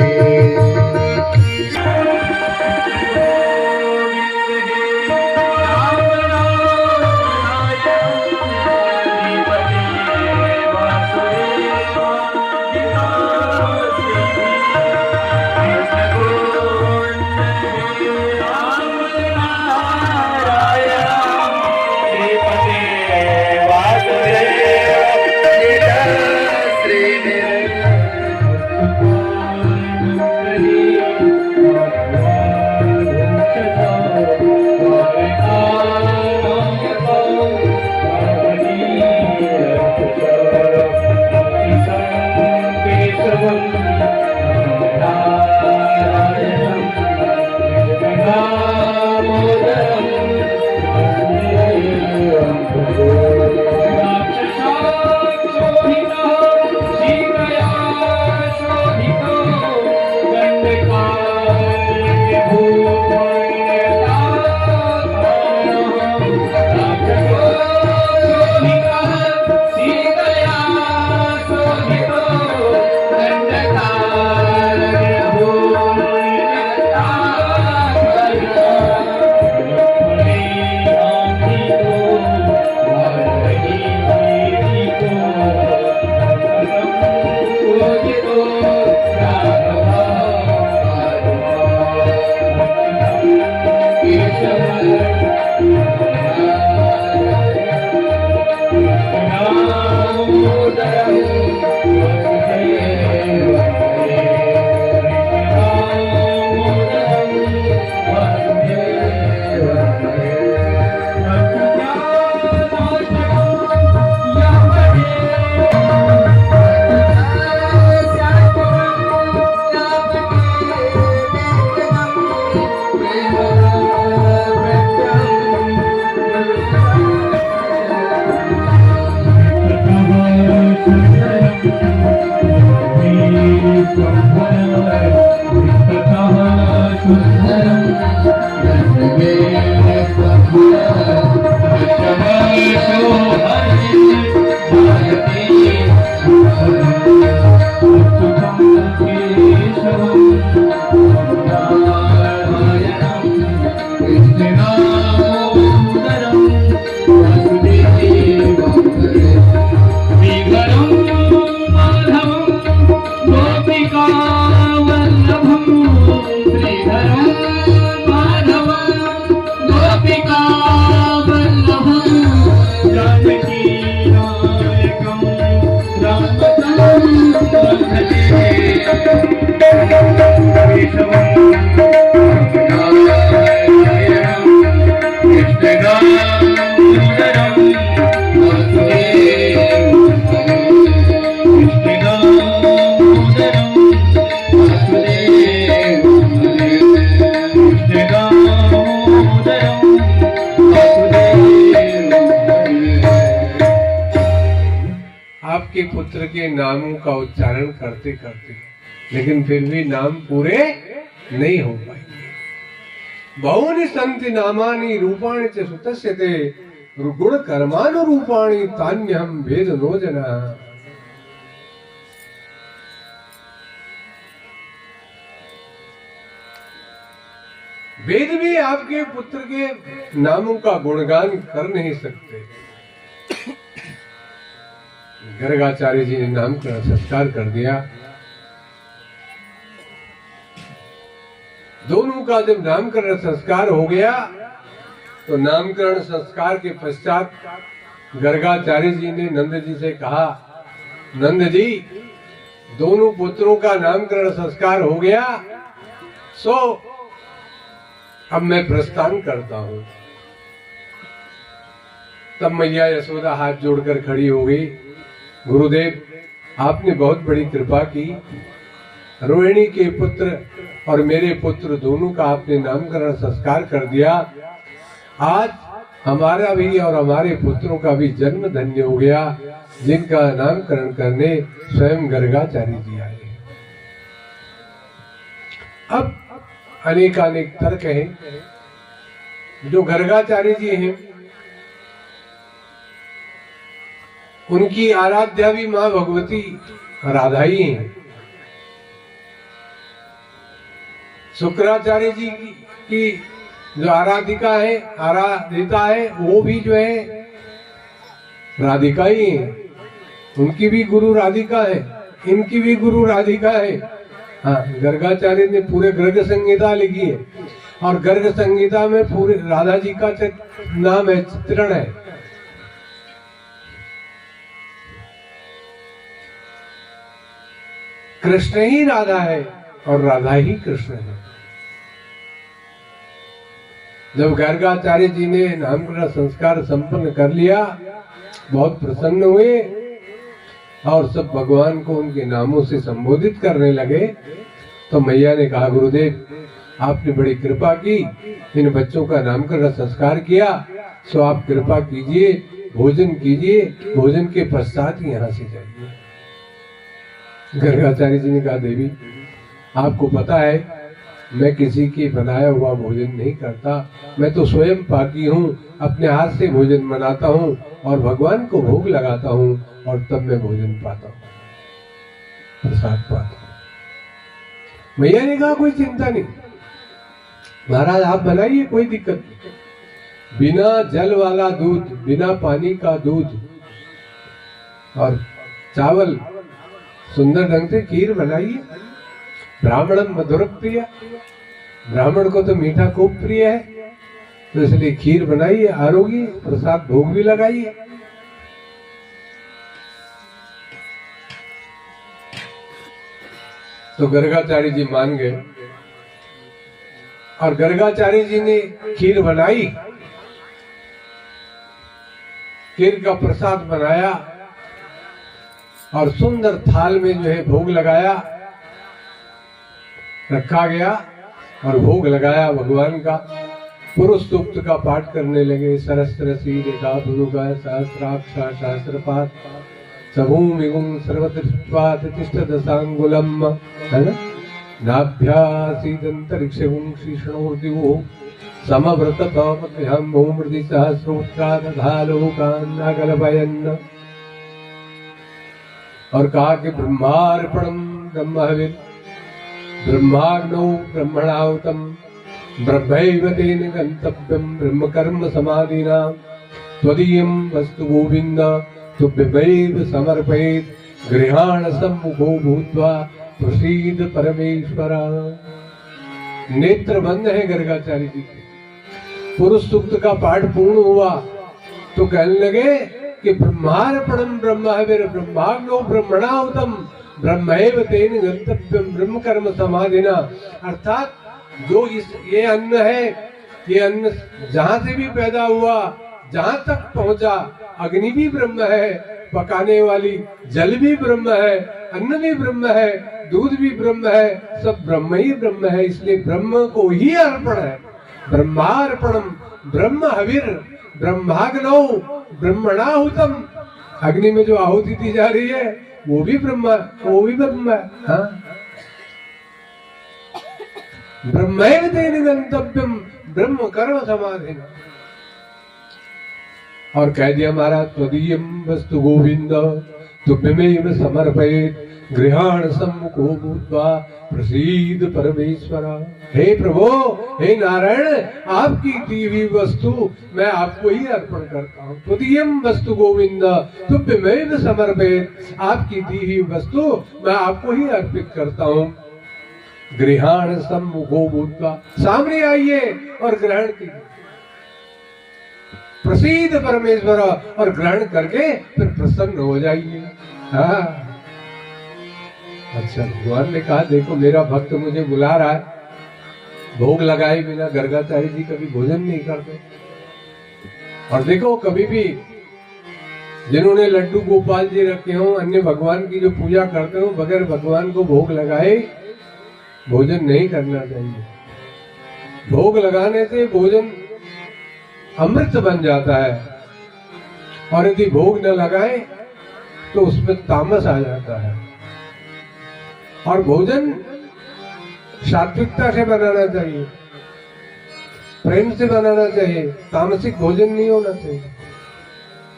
आपके पुत्र के नामों का उच्चारण करते करते लेकिन फिर भी नाम पूरे नहीं हो पाएंगे। बहुनि सन्ति नामानि रूपाणि च सुतस्य ते गुण कर्मानुरूपाणि तान्यहं भेद नो जनः। वेद भी आपके पुत्र के नामों का गुणगान कर नहीं सकते। गर्गाचार्य जी ने नामकरण संस्कार कर दिया। दोनों का जब नामकरण संस्कार हो गया तो नामकरण संस्कार के पश्चात गर्गाचार्य जी ने नंद जी से कहा, नंद जी दोनों पुत्रों का नामकरण संस्कार हो गया, सो अब मैं प्रस्थान करता हूं। तब मैया यशोदा हाथ जोड़कर खड़ी हो गई, गुरुदेव आपने बहुत बड़ी कृपा की। रोहिणी के पुत्र और मेरे पुत्र दोनों का आपने नामकरण संस्कार कर दिया। आज हमारा भी और हमारे पुत्रों का भी जन्म धन्य हो गया, जिनका नामकरण करने स्वयं गर्गाचार्य जी आए। अब अनेकानेक तर्क हैं। जो गर्गाचार्य जी हैं उनकी आराध्या भी मां भगवती राधा ही हैं। शुक्राचार्य जी की जो आराधिका है, आराधिता है, वो भी जो है राधिका ही है। उनकी भी गुरु राधिका है, इनकी भी गुरु राधिका है। हाँ, गर्गाचार्य ने पूरे गर्ग संहिता लिखी है और गर्ग संहिता में पूरे राधा जी का नाम है, चित्रण है। कृष्ण ही राधा है और राधा ही कृष्ण है। जब गर्गाचार्य जी ने नामकरण संस्कार संपन्न कर लिया, बहुत प्रसन्न हुए और सब भगवान को उनके नामों से संबोधित करने लगे। तो मैया ने कहा, गुरुदेव आपने बड़ी कृपा की, इन बच्चों का नामकरण संस्कार किया, सो आप कृपा कीजिए, भोजन कीजिए, भोजन के पश्चात यहाँ से जाइए। गर्गाचार्य जी ने कहा, देवी आपको पता है मैं किसी की बनाया हुआ भोजन नहीं करता, मैं तो स्वयं पाकी हूँ, अपने हाथ से भोजन बनाता हूँ और भगवान को भोग लगाता हूँ और तब मैं भोजन पाता हूँ, प्रसाद पाता हूँ। मैया ने कहा, कोई चिंता नहीं महाराज, आप बनाइए, कोई दिक्कत नहीं। बिना जल वाला दूध, बिना पानी का दूध और चावल, सुंदर ढंग से खीर बनाइए। ब्राह्मणम मधुर प्रिय, ब्राह्मण को तो मीठा खूब प्रिय है, तो इसलिए खीर बनाइए, आरोगी, प्रसाद भोग भी लगाइए। तो गर्गाचार्य जी मान गए और गर्गाचार्य जी ने खीर बनाई, खीर का प्रसाद बनाया और सुंदर थाल में जो है भोग लगाया, रखा गया और भोग लगाया भगवान का। पुरुष सूक्त का पाठ करने लगे। सरस्वती रेखा भुरुगा सहस्राक्षा सहस्रपात सभूमिगुं सर्वतिष्ठा दशांगुलम, है ना। नाभ्यासीदन्तरिक्षगुं श्रीष्णोर्दिवो समव्रतपापभ्यां भूमृति सहस्रोत्रादधालोकान् नागलभयन्। और कहा कि ब्रह्मार्पणम ब्रह्महविर् ब्रह्माग्नौ ब्रह्मणाहुतं ब्रह्मैव तेन गन्तव्यं ब्रह्म कर्म समाधिना त्वदीयं वस्तु गोविन्द तुभ्यमेव समर्पयेत् गृहाण सम्मुखो भूत्वा प्रसीद परमेश्वर। नेत्र बंद है गर्गाचार्य जी के। पुरुष सूक्त का पाठ पूर्ण हुआ तो कहने लगे कि ब्रह्मार्पणम ब्रह्महविर् ब्रह्माग्नो ब्रह्मणाहुतं ब्रह्मैव तेन गन्तव्यं ब्रह्म कर्म समाधिना। अर्थात जो ये अन्न है, ये अन्न जहां से भी पैदा हुआ, जहां तक पहुंचा, अग्नि भी ब्रह्म है, पकाने वाली जल भी ब्रह्म है, अन्न भी ब्रह्म है, दूध भी ब्रह्म है, सब ब्रह्म ही ब्रह्म है। इसलिए ब्रह्म को ही अर्पण है। ब्रह्मार्पणम ब्रह्महविर् ब्रह्माग्नौ ब्रह्मणाहुतं। अग्नि में जो आहुति दी जा रही है वो भी ब्रह्म है। हाँ? ब्रह्मैव तेन गन्तव्यं ब्रह्म कर्म समाधिना। और कह दिया महाराज त्वदीयं वस्तु गोविंद तुभ्यमेव समर्पयेत् गृहाण सम्मुखो भूत्वा प्रसीद परमेश्वर। हे प्रभु, हे नारायण, आपकी दी हुई वस्तु मैं आपको ही अर्पण करता हूँ। त्वदीयं वस्तु गोविंद तुभ्यमेव समर्पयेत्, आपकी दी हुई वस्तु मैं आपको ही अर्पित करता हूँ। गृहाण सम्मुखो भूत्वा, सामने आइए और ग्रहण कीजिए। प्रसीद परमेश्वर, और ग्रहण करके फिर प्रसन्न हो जाइए। हाँ। अच्छा, भगवान ने कहा देखो मेरा भक्त मुझे बुला रहा है, भोग लगाए बिना गर्गाचार्य जी कभी भोजन नहीं करते। और देखो कभी भी जिन्होंने लड्डू गोपाल जी रखे हो, अन्य भगवान की जो पूजा करते हो, बगैर भगवान को भोग लगाए भोजन नहीं करना चाहिए। भोग लगाने से भोजन अमृत बन जाता है, और यदि भोग न लगाए तो उसमें तामस आ जाता है। और भोजन सात्विकता से बनाना चाहिए, प्रेम से बनाना चाहिए, तामसिक भोजन नहीं होना चाहिए।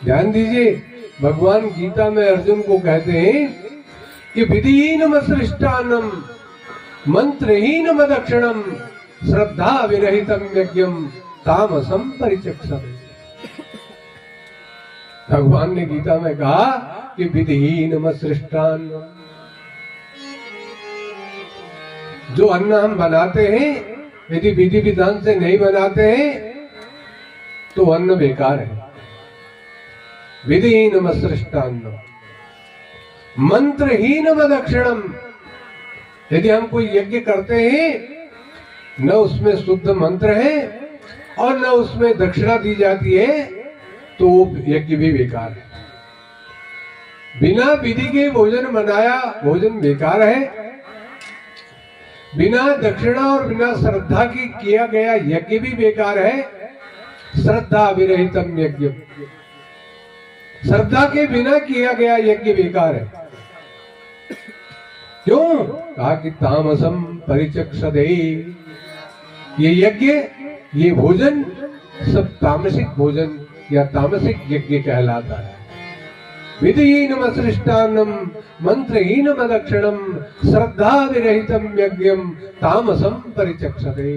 ध्यान दीजिए, भगवान गीता में अर्जुन को कहते हैं कि विधिहीनम सृष्टान्नम मंत्रहीनम दक्षिणम श्रद्धा विरहितम यज्ञम तामसम परिचक्षते। भगवान ने गीता में कहा कि विधिहीनम सृष्टान्नम, जो अन्न हम बनाते हैं यदि विधि विधान से नहीं बनाते हैं तो अन्न बेकार है। विधिहीनम सृष्टान्नम मंत्रहीनम दक्षिणम, यदि हम कोई यज्ञ करते हैं न उसमें शुद्ध मंत्र है और न उसमें दक्षिणा दी जाती है तो यज्ञ भी बेकार है। बिना विधि के भोजन बनाया भोजन बेकार है। बिना दक्षिणा और बिना श्रद्धा की किया गया यज्ञ भी बेकार है। श्रद्धा विरहितम यज्ञ, श्रद्धा के बिना किया गया यज्ञ बेकार है। क्यों? कहा कि तामसम परिचक्षते, ये यज्ञ, ये भोजन सब तामसिक भोजन या तामसिक यज्ञ कहलाता है। विधिहीनम सृष्टान्नम मंत्रहीनम दक्षिणम श्रद्धा विरहितम यज्ञम तामसम परिचक्षते,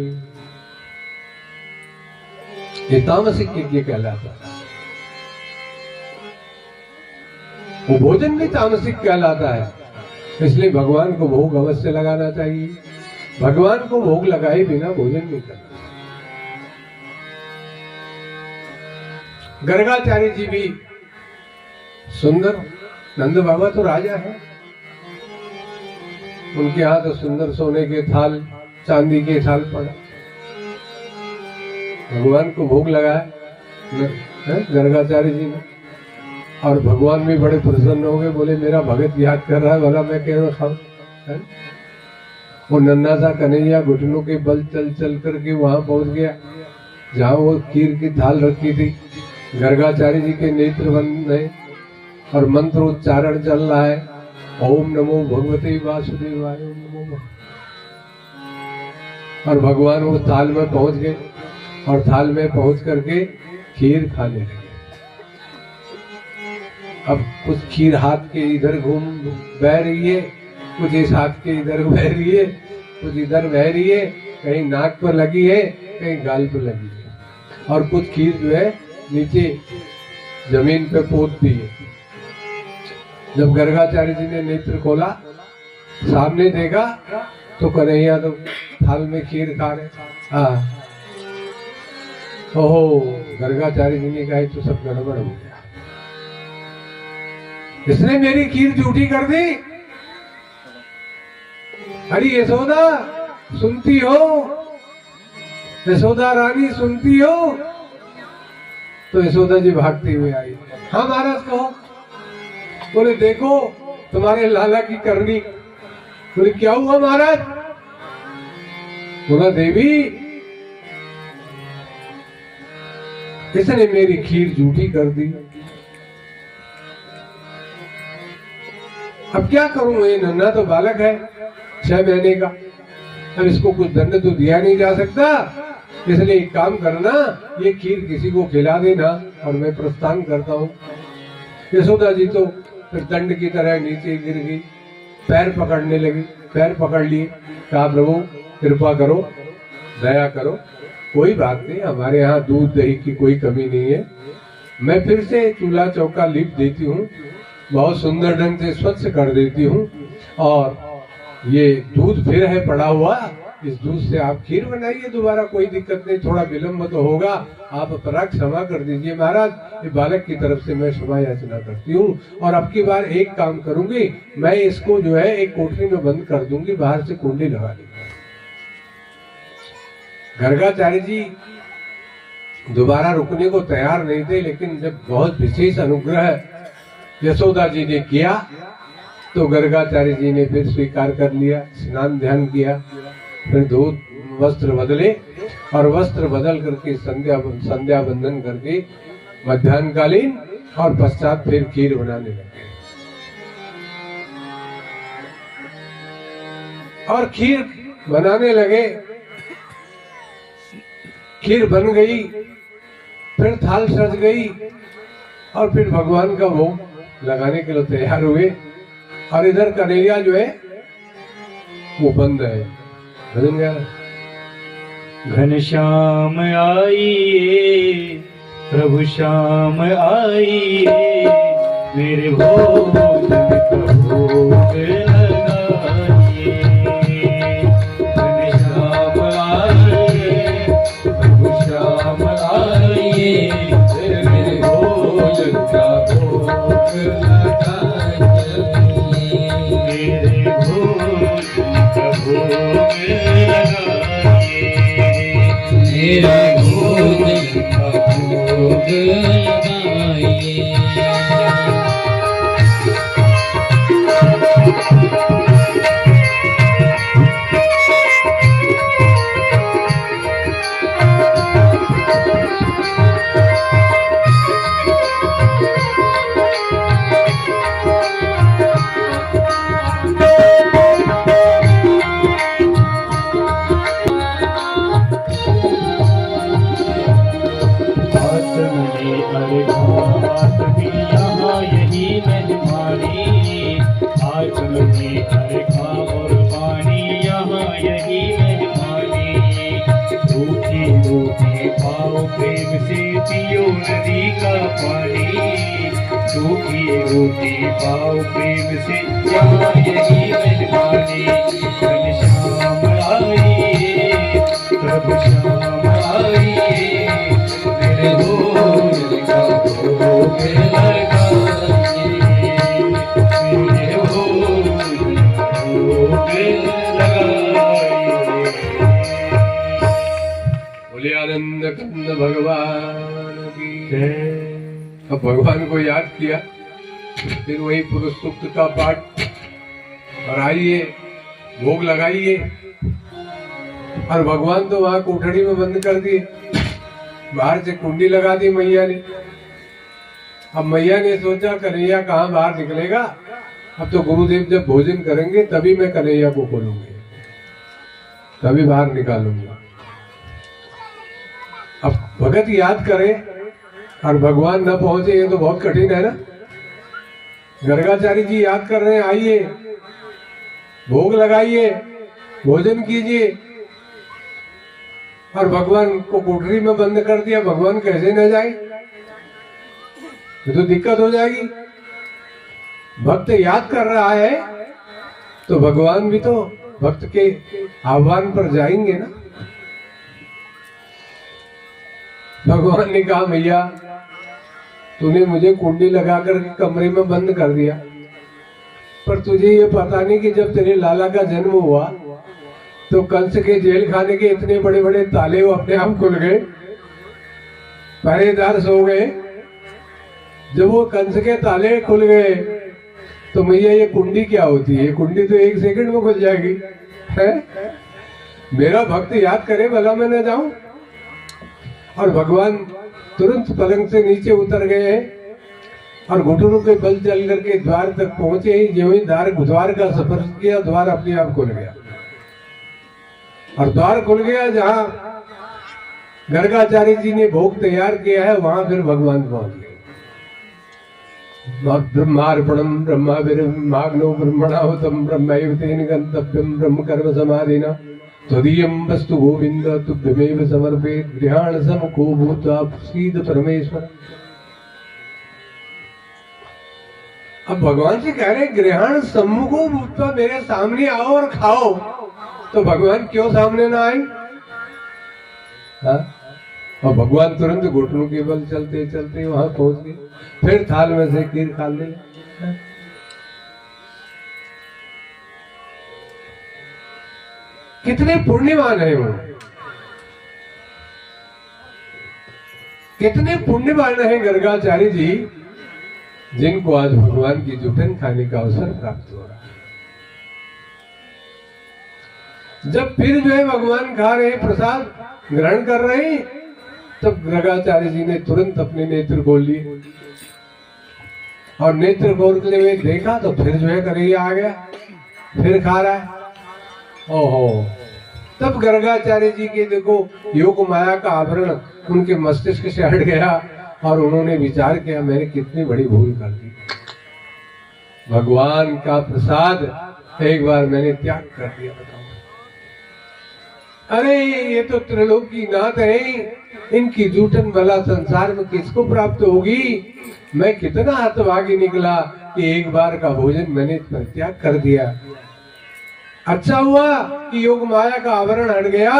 ये तामसिक यज्ञ कहलाता है। वो भोजन भी तामसिक कहलाता है। इसलिए भगवान को भोग अवश्य लगाना चाहिए। भगवान को भोग लगाए बिना भोजन नहीं करना। गर्गाचार्य जी भी सुंदर, नंद बाबा तो राजा है, उनके यहाँ तो सुंदर सोने के थाल, चांदी के थाल पड़ा। भगवान को भोग लगाया गर्गाचार्य जी ने, और भगवान भी बड़े प्रसन्न हो गए। बोले मेरा भगत याद कर रहा है, भला मैं कह रहा खाऊं। वो नन्हा सा कन्हैया घुटनों के बल चल चल करके वहां पहुंच गया जहां वो खीर की थाल रखी थी। गर्गाचार्य जी के नेत्र बंद है और मंत्र उच्चारण चल रहा है, ओम नमो भगवते वासुदेवाय, ओम नमो। और भगवान वो थाल में पहुंच गए और थाल में पहुंच करके खीर खाने लगे। अब कुछ खीर हाथ के इधर घूम बह रही है, कुछ इस हाथ के इधर बह रही है, कुछ इधर बह रही है, कहीं नाक पर लगी है, कहीं गाल पर लगी है, और कुछ खीर जो है नीचे जमीन पे पोत दी है। जब गर्गाचार्य जी ने नेत्र खोला, सामने देखा तो कन्हैया तो थाल में खीर खा रहे। हाँ, ओहो, गर्गाचार्य जी ने कहा तो सब गड़बड़ हो गया, इसने मेरी खीर झूठी कर दी। अरे यशोदा सुनती हो, यशोदा रानी सुनती हो? तो यशोदा जी भागती हुई आई। हाँ महाराज कहो। बोले देखो तुम्हारे लाला की करनी। बोले क्या हुआ महाराज? बोला देवी इसने मेरी खीर झूठी कर दी। अब क्या करूं, ये नन्हा तो बालक है 6 महीने का, अब इसको कुछ दंड तो दिया नहीं जा सकता, इसलिए एक काम करना, ये खीर किसी को खिला देना और मैं प्रस्थान करता हूँ। यशोदा जी तो फिर दंड की तरह नीचे गिर गई, पैर पकड़ने लगी, पैर पकड़ लिए, कहा प्रभु कृपा करो, दया करो, कोई बात नहीं, हमारे यहाँ दूध दही की कोई कमी नहीं है, मैं फिर से चूल्हा चौका लीप देती हूँ, बहुत सुंदर ढंग से स्वच्छ कर देती हूँ, और ये दूध फिर है पड़ा हुआ, इस दूध से आप खीर बनाइए दोबारा, कोई दिक्कत नहीं, थोड़ा विलम्ब तो होगा, आप अपराध क्षमा कर दीजिए महाराज, ये बालक की तरफ से मैं क्षमा याचना करती हूँ। और अब की बार एक काम करूंगी, मैं इसको जो है एक कोठरी में बंद कर दूंगी, बाहर से कुंडी लगा दूंगी। गर्गाचार्य जी दोबारा रुकने को तैयार नहीं थे, लेकिन जब बहुत विशेष अनुग्रह यशोदा जी ने किया तो गर्गाचार्य जी ने फिर स्वीकार कर लिया, स्नान ध्यान किया, फिर दूध वस्त्र बदले और वस्त्र बदल करके संध्या बंदन करके मध्याह्न कालीन और पश्चात फिर खीर बनाने लगे। और खीर बनाने लगे, खीर बन गई, फिर थाल सज गई और फिर भगवान का भोग लगाने के लिए तैयार हुए। और इधर कन्हैया जो है वो बंद है, भजन गा घनश्याम आइए प्रभु श्याम आइए, मेरे भोजन का भोग लगाइए। घनश्याम आइए प्रभु श्याम आइए, मेरे भोजन का भोग लगाइए। मेरे भोजन का भोग लगाइए, मेरे भोजन का भोग लगाइए। रोटी पाओ प्रेम से, यहाँ यही मेहमानी। घनश्याम आइए प्रभु श्याम आइए, मेरे भोजन का भोग लगाइए। मेरे भोजन का भोग लगाइए। बोले आनंद कंद भगवान की जय। अब भगवान को याद किया, फिर वही पुरुष सूक्त का पाठ, और आइए भोग लगाइए। और भगवान तो वहां कोठड़ी में बंद कर दिए, बाहर से कुंडी लगा दी मैया ने। अब मैया ने सोचा कन्हैया कहाँ बाहर निकलेगा, अब तो गुरुदेव जब भोजन करेंगे तभी मैं कन्हैया को खोलूंगी। तभी बाहर निकालूंगा। अब भगत याद करे और भगवान न पहुंचे, ये तो बहुत कठिन है ना। गर्गाचारी जी याद कर रहे हैं, आइए भोग लगाइए, भोजन कीजिए, और भगवान को कोठरी में बंद कर दिया। भगवान कैसे न जाए, ये तो दिक्कत हो जाएगी। भक्त याद कर रहा है तो भगवान भी तो भक्त के आह्वान पर जाएंगे ना। भगवान ने कहा, भैया तूने मुझे कुंडी लगाकर कमरे में बंद कर दिया, पर तुझे ये पता नहीं कि जब तेरे लाला का जन्म हुआ तो कंस के जेल खाने के इतने बड़े बड़े ताले वो अपने आप खुल गए, पहरेदार सो गए। जब वो कंस के ताले खुल गए तो भैया ये कुंडी क्या होती है? कुंडी तो 1 सेकंड में खुल जाएगी है? मेरा भक्त याद करे भला मैं न जाऊं। और भगवान तुरंत पलंग से नीचे उतर गए और घुटनों के बल चल करके द्वार तक पहुंचे ही। जो ही द्वार का स्पर्श किया, द्वार अपने आप खुल गया और द्वार खुल गया। जहां गर्गाचार्य जी ने भोग तैयार किया है वहां फिर भगवान पहुंच गए। ब्रह्मार्पणम ब्रह्माग्नो ब्रह्मणाहुतम ब्रह्मैव तेन गंतव्यम ब्रह्म कर्म समाधिना त्वदीयं वस्तु गोविंद तुभ्यमेव समर्पयेत् गृहाण समको भूत्वा प्रसीद परमेश्वर। अब भगवान से कह रहे गृहाण सम्मुखो भूत्वा, मेरे सामने आओ और खाओ। तो भगवान क्यों सामने ना आए? और भगवान तुरंत घुटनों के बल चलते चलते वहां पहुंच गए। फिर थाल में से खीर खा ले। कितने पुण्यवान है वो, कितने पुण्यवान है गर्गाचार्य जी, जिनको आज भगवान की जुटन खाने का अवसर प्राप्त हो रहा है। जब फिर जो है भगवान खा रहे प्रसाद ग्रहण कर रहे हैं, तब गर्गाचार्य जी ने तुरंत अपने नेत्र खोल लिए और नेत्र खोलते हुए देखा तो फिर जो है कन्हैया आ गया, फिर खा रहा है। ओहो, तब गर्गाचार्य जी के देखो योग माया का आवरण उनके मस्तिष्क से हट गया और उन्होंने विचार किया, मैंने कितनी बड़ी भूल कर दी। भगवान का प्रसाद एक बार मैंने त्याग कर दिया। बताओ, अरे ये तो त्रिलोकी नाथ है, इनकी जूठन भला संसार में किसको प्राप्त होगी। मैं कितना हतभागी निकला कि एक बार का भोजन मैंने परित्याग कर दिया। अच्छा हुआ कि योग माया का आवरण हट गया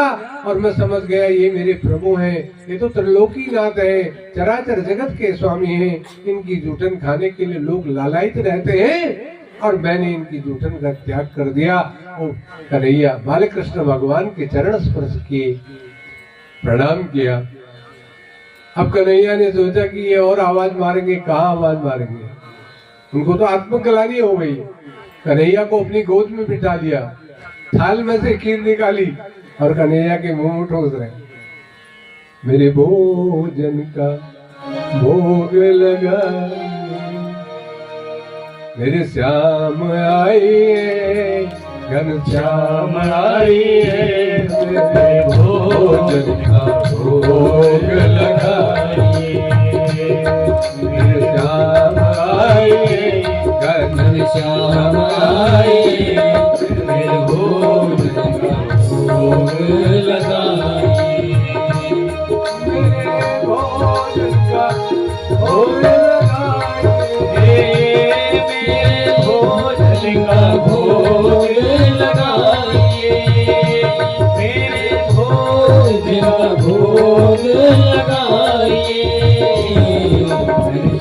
और मैं समझ गया ये मेरे प्रभु हैं, ये तो त्रिलोकी नाथ है, चराचर जगत के स्वामी हैं। इनकी जूठन खाने के लिए लोग लालायित रहते हैं और मैंने इनकी जूठन का त्याग कर दिया। ओ कन्हैया, बालकृष्ण भगवान के चरण स्पर्श किए, प्रणाम किया। अब कन्हैया ने सोचा कि ये और आवाज मारेंगे, कहाँ आवाज मारेंगे, उनको तो आत्मग्लानि हो गई। कन्हैया को अपनी गोद में बिठा लिया, थाल में से खीर निकाली और कन्हैया के मुंह में ठोस रहे, मेरे भोजन का भोग लगा, मेरे श्याम आइए, घनश्याम आइए, मेरे भोजन का भोग लगाइए, मेरे श्याम आइए, घनश्याम आइए, मेरे भोजन का भोग लगाइए, मेरे भोजन का भोग लगाइए, मेरे भोजन का भोग लगाइए, मेरे भोजन का भोग लगाइए,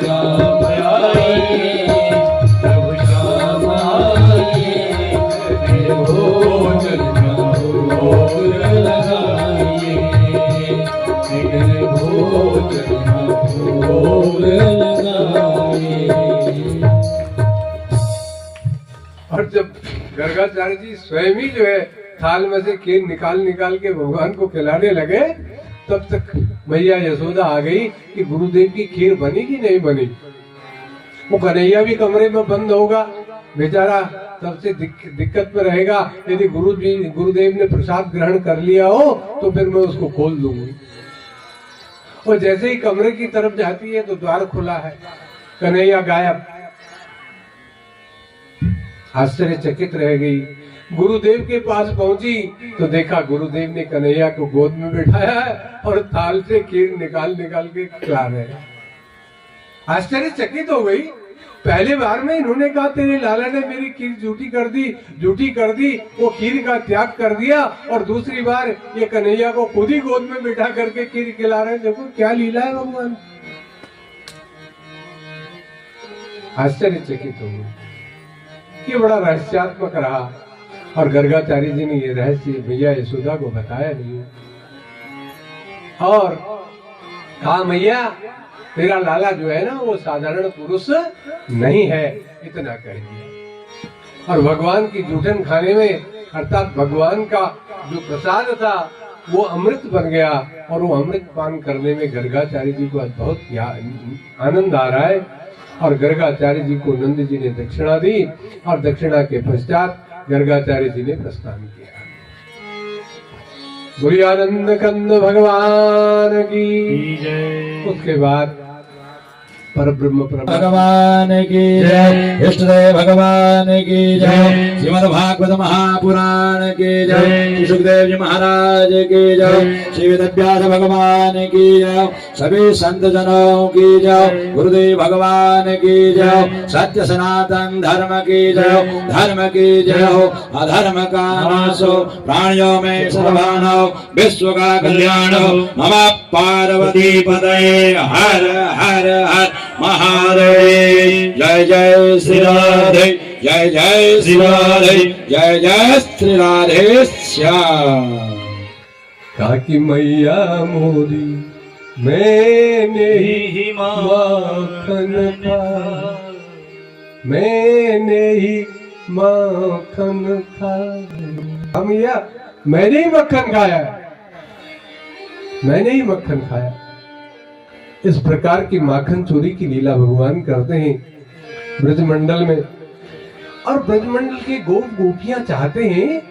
श्याम आइए, प्रभु श्याम आइए, मेरे भोजन का भोग लगाइए, मेरे भोजन का भोग लगाइए। और जब गर्गाचार्य जी स्वयं ही जो है थाल में से खीर निकाल के भगवान को खिलाने लगे, तब तक मैया यशोदा आ गई कि गुरुदेव की खीर बनी कि नहीं बनी। वो कन्हैया भी कमरे में बंद होगा, बेचारा सबसे दिक्कत में रहेगा। यदि गुरुदेव ने प्रसाद ग्रहण कर लिया हो तो फिर मैं उसको खोल दूंगी। और जैसे ही कमरे की तरफ जाती है तो द्वार खुला है, कन्हैया गायब। आश्चर्यचकित रह गई। गुरुदेव के पास पहुंची तो देखा गुरुदेव ने कन्हैया को गोद में बिठाया है और थाल से खीर निकाल निकाल के खिला रहे हैं। आश्चर्यचकित हो गई। पहले बार में इन्होंने कहा तेरे लाला ने मेरी खीर झूठी कर दी, वो खीर का त्याग कर दिया, और दूसरी बार ये कन्हैया को खुद ही गोद में बिठा करके खीर खिला रहे हैं। देखो क्या लीला है भगवान। आश्चर्यचकित हो गई। ये बड़ा रहस्यात्मक रहा और गर्गाचार्य जी ने ये रहस्य मैया यशोदा को बताया नहीं और कहा मैया तेरा लाला जो है ना वो साधारण पुरुष नहीं है, इतना कह दिया। और भगवान की जूठन खाने में अर्थात भगवान का जो प्रसाद था वो अमृत बन गया और वो अमृत पान करने में गर्गाचार्य जी को बहुत आनंद आ रहा है। और गर्गाचार्य जी को नंद जी ने दक्षिणा दी और दक्षिणा के पश्चात गर्गाचार्य जी ने प्रस्थान किया। गुरियानंद कंद भगवान की जय। उसके बाद परब्रह्म भगवान की जय, इष्टदेव भगवान की जय, श्रीमद् भागवत महापुराण की जय, सुखदेव जी महाराज की जय, श्री वेदव्यास भगवान की जय, सभी संत जनों की जय, गुरुदेव भगवान की जय, सत्य सनातन धर्म की जय, धर्म की जय हो, अधर्म का नाश हो, प्राणियों में सद्भावना हो, विश्व का कल्याण हो। नमः पार्वती पतये हर हर हर महादेव। जय जय श्री राधे, जय जय श्री राधे, जय जय श्री राधे श्याम। काकी मैया मोरी मैंने ही माखन खाया, मैंने ही माखन खाया। मैया मैंने ही मक्खन खाया, मैंने ही मक्खन खाया। इस प्रकार की माखन चोरी की लीला भगवान करते हैं ब्रजमंडल में। और ब्रजमंडल के गोप गोपियां चाहते हैं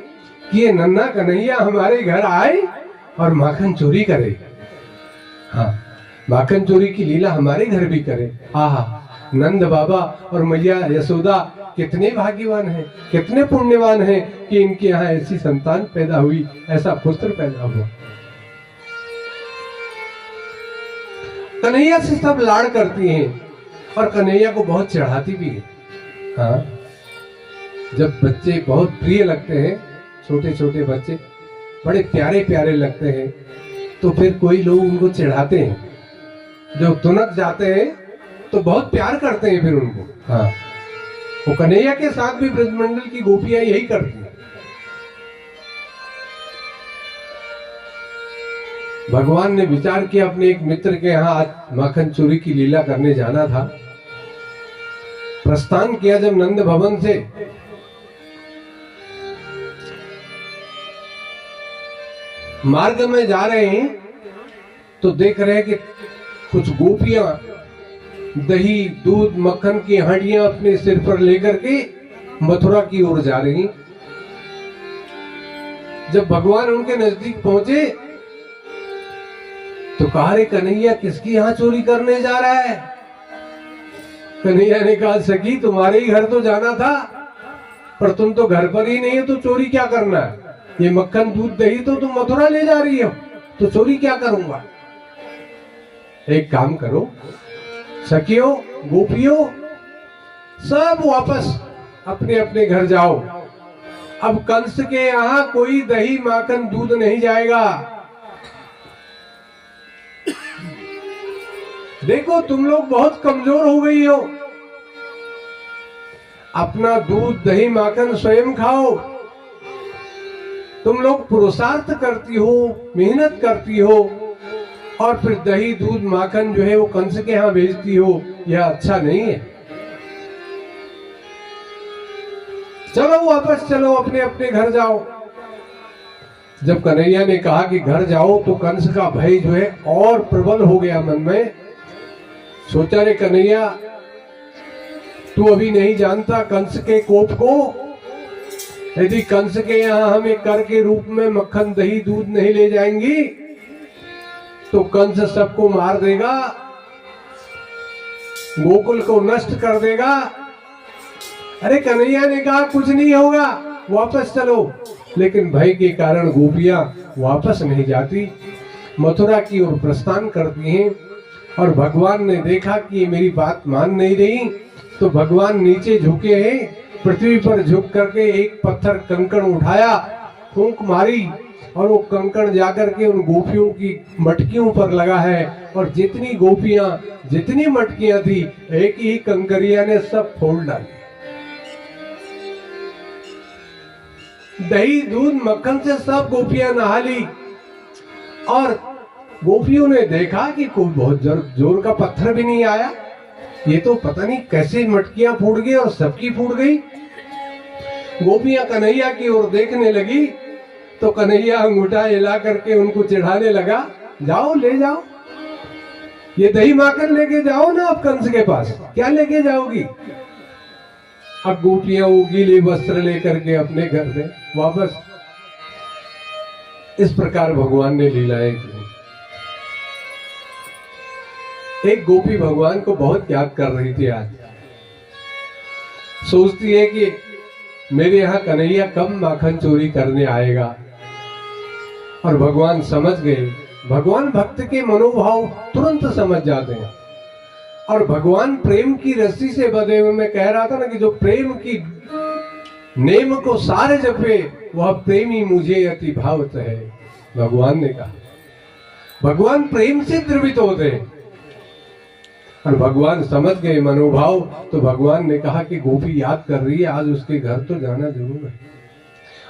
कि ये नन्हा कन्हैया हमारे घर आए और माखन चोरी करे। हाँ, माखन चोरी की लीला हमारे घर भी करे। आहा, नंद बाबा और मैया यशोदा कितने भाग्यवान हैं, कितने पुण्यवान हैं कि इनके यहाँ ऐसी संतान पैदा हुई, ऐसा पुत्र पैदा हुआ। कन्हैया से सब लाड़ करती हैं और कन्हैया को बहुत चढ़ाती भी है। हाँ, जब बच्चे बहुत प्रिय लगते हैं, छोटे छोटे बच्चे बड़े प्यारे प्यारे लगते हैं, तो फिर कोई लोग उनको चढ़ाते हैं। जब तुनक जाते हैं तो बहुत प्यार करते हैं फिर उनको। हाँ, वो कन्हैया के साथ भी ब्रजमंडल की गोपियां यही करती हैं। भगवान ने विचार किया अपने एक मित्र के यहाँ आज माखन चोरी की लीला करने जाना था। प्रस्थान किया जब नंद भवन से, मार्ग में जा रहे हैं तो देख रहे हैं कि कुछ गोपियां दही दूध मक्खन की हांडियां अपने सिर पर लेकर के मथुरा की ओर जा रही। जब भगवान उनके नजदीक पहुंचे तो कहा रे कन्हैया किसकी यहाँ चोरी करने जा रहा है? कन्हैया ने कहा सखी तुम्हारे ही घर तो जाना था, पर तुम तो घर पर ही नहीं हो तो चोरी क्या करना है? ये मक्खन दूध दही तो तुम मथुरा ले जा रही हो, तो चोरी क्या करूंगा? एक काम करो सखियों गोपियों सब वापस अपने अपने घर जाओ। अब कंस के यहाँ कोई दही माखन दूध नहीं जाएगा। देखो तुम लोग बहुत कमजोर हो गई हो, अपना दूध दही माखन स्वयं खाओ। तुम लोग पुरुषार्थ करती हो, मेहनत करती हो और फिर दही दूध माखन जो है वो कंस के यहाँ भेजती हो, यह अच्छा नहीं है। चलो वापस चलो, अपने अपने घर जाओ। जब कन्हैया ने कहा कि घर जाओ तो कंस का भय जो है और प्रबल हो गया मन में। सोचा रे कन्हैया तू अभी नहीं जानता कंस के कोप को, यदि कंस के यहाँ हमें कर के रूप में मक्खन दही दूध नहीं ले जाएंगी तो कंस सबको मार देगा, गोकुल को नष्ट कर देगा। अरे कन्हैया ने कहा कुछ नहीं होगा, वापस चलो। लेकिन भय के कारण गोपियां वापस नहीं जाती, मथुरा की ओर प्रस्थान करती हैं। और भगवान ने देखा कि ये मेरी बात मान नहीं रही, तो भगवान नीचे झुके हैं, पृथ्वी पर झुक करके एक पत्थर कंकड़ उठाया, फूंक मारी और वो कंकड़ जाकर के उन गोपियों की मटकियों पर लगा है। और जितनी गोपियां, जितनी मटकियां थी, एक ही कंकरिया ने सब फोड़ डाली। दही दूध मक्खन से सब गोपियां नहा ली। और गोपियों ने देखा कि कोई बहुत जोर का पत्थर भी नहीं आया, ये तो पता नहीं कैसे मटकियां फूट गई और सबकी फूट गई। गोपियां कन्हैया की ओर देखने लगी तो कन्हैया अंगूठा हिला करके उनको चिढ़ाने लगा, जाओ ले जाओ, ये दही माखन लेके जाओ ना अब कंस के पास, क्या लेके जाओगी। अब गोपियां वो गीले वस्त्र लेकर के अपने घर में वापस। इस प्रकार भगवान ने लीलाएं की। एक गोपी भगवान को बहुत याद कर रही थी आज, सोचती है कि मेरे यहाँ कन्हैया कब माखन चोरी करने आएगा। और भगवान समझ गए। भगवान भक्त के मनोभाव तुरंत समझ जाते हैं। और भगवान प्रेम की रस्सी से बंधे हुए, मैं कह रहा था ना कि जो प्रेम की नेम को सारे जपे वह प्रेमी मुझे अति भावत है, भगवान ने कहा। भगवान प्रेम से द्रवित होते हैं। और भगवान समझ गए मनोभाव, तो भगवान ने कहा कि गोपी याद कर रही है, आज उसके घर तो जाना जरूर है।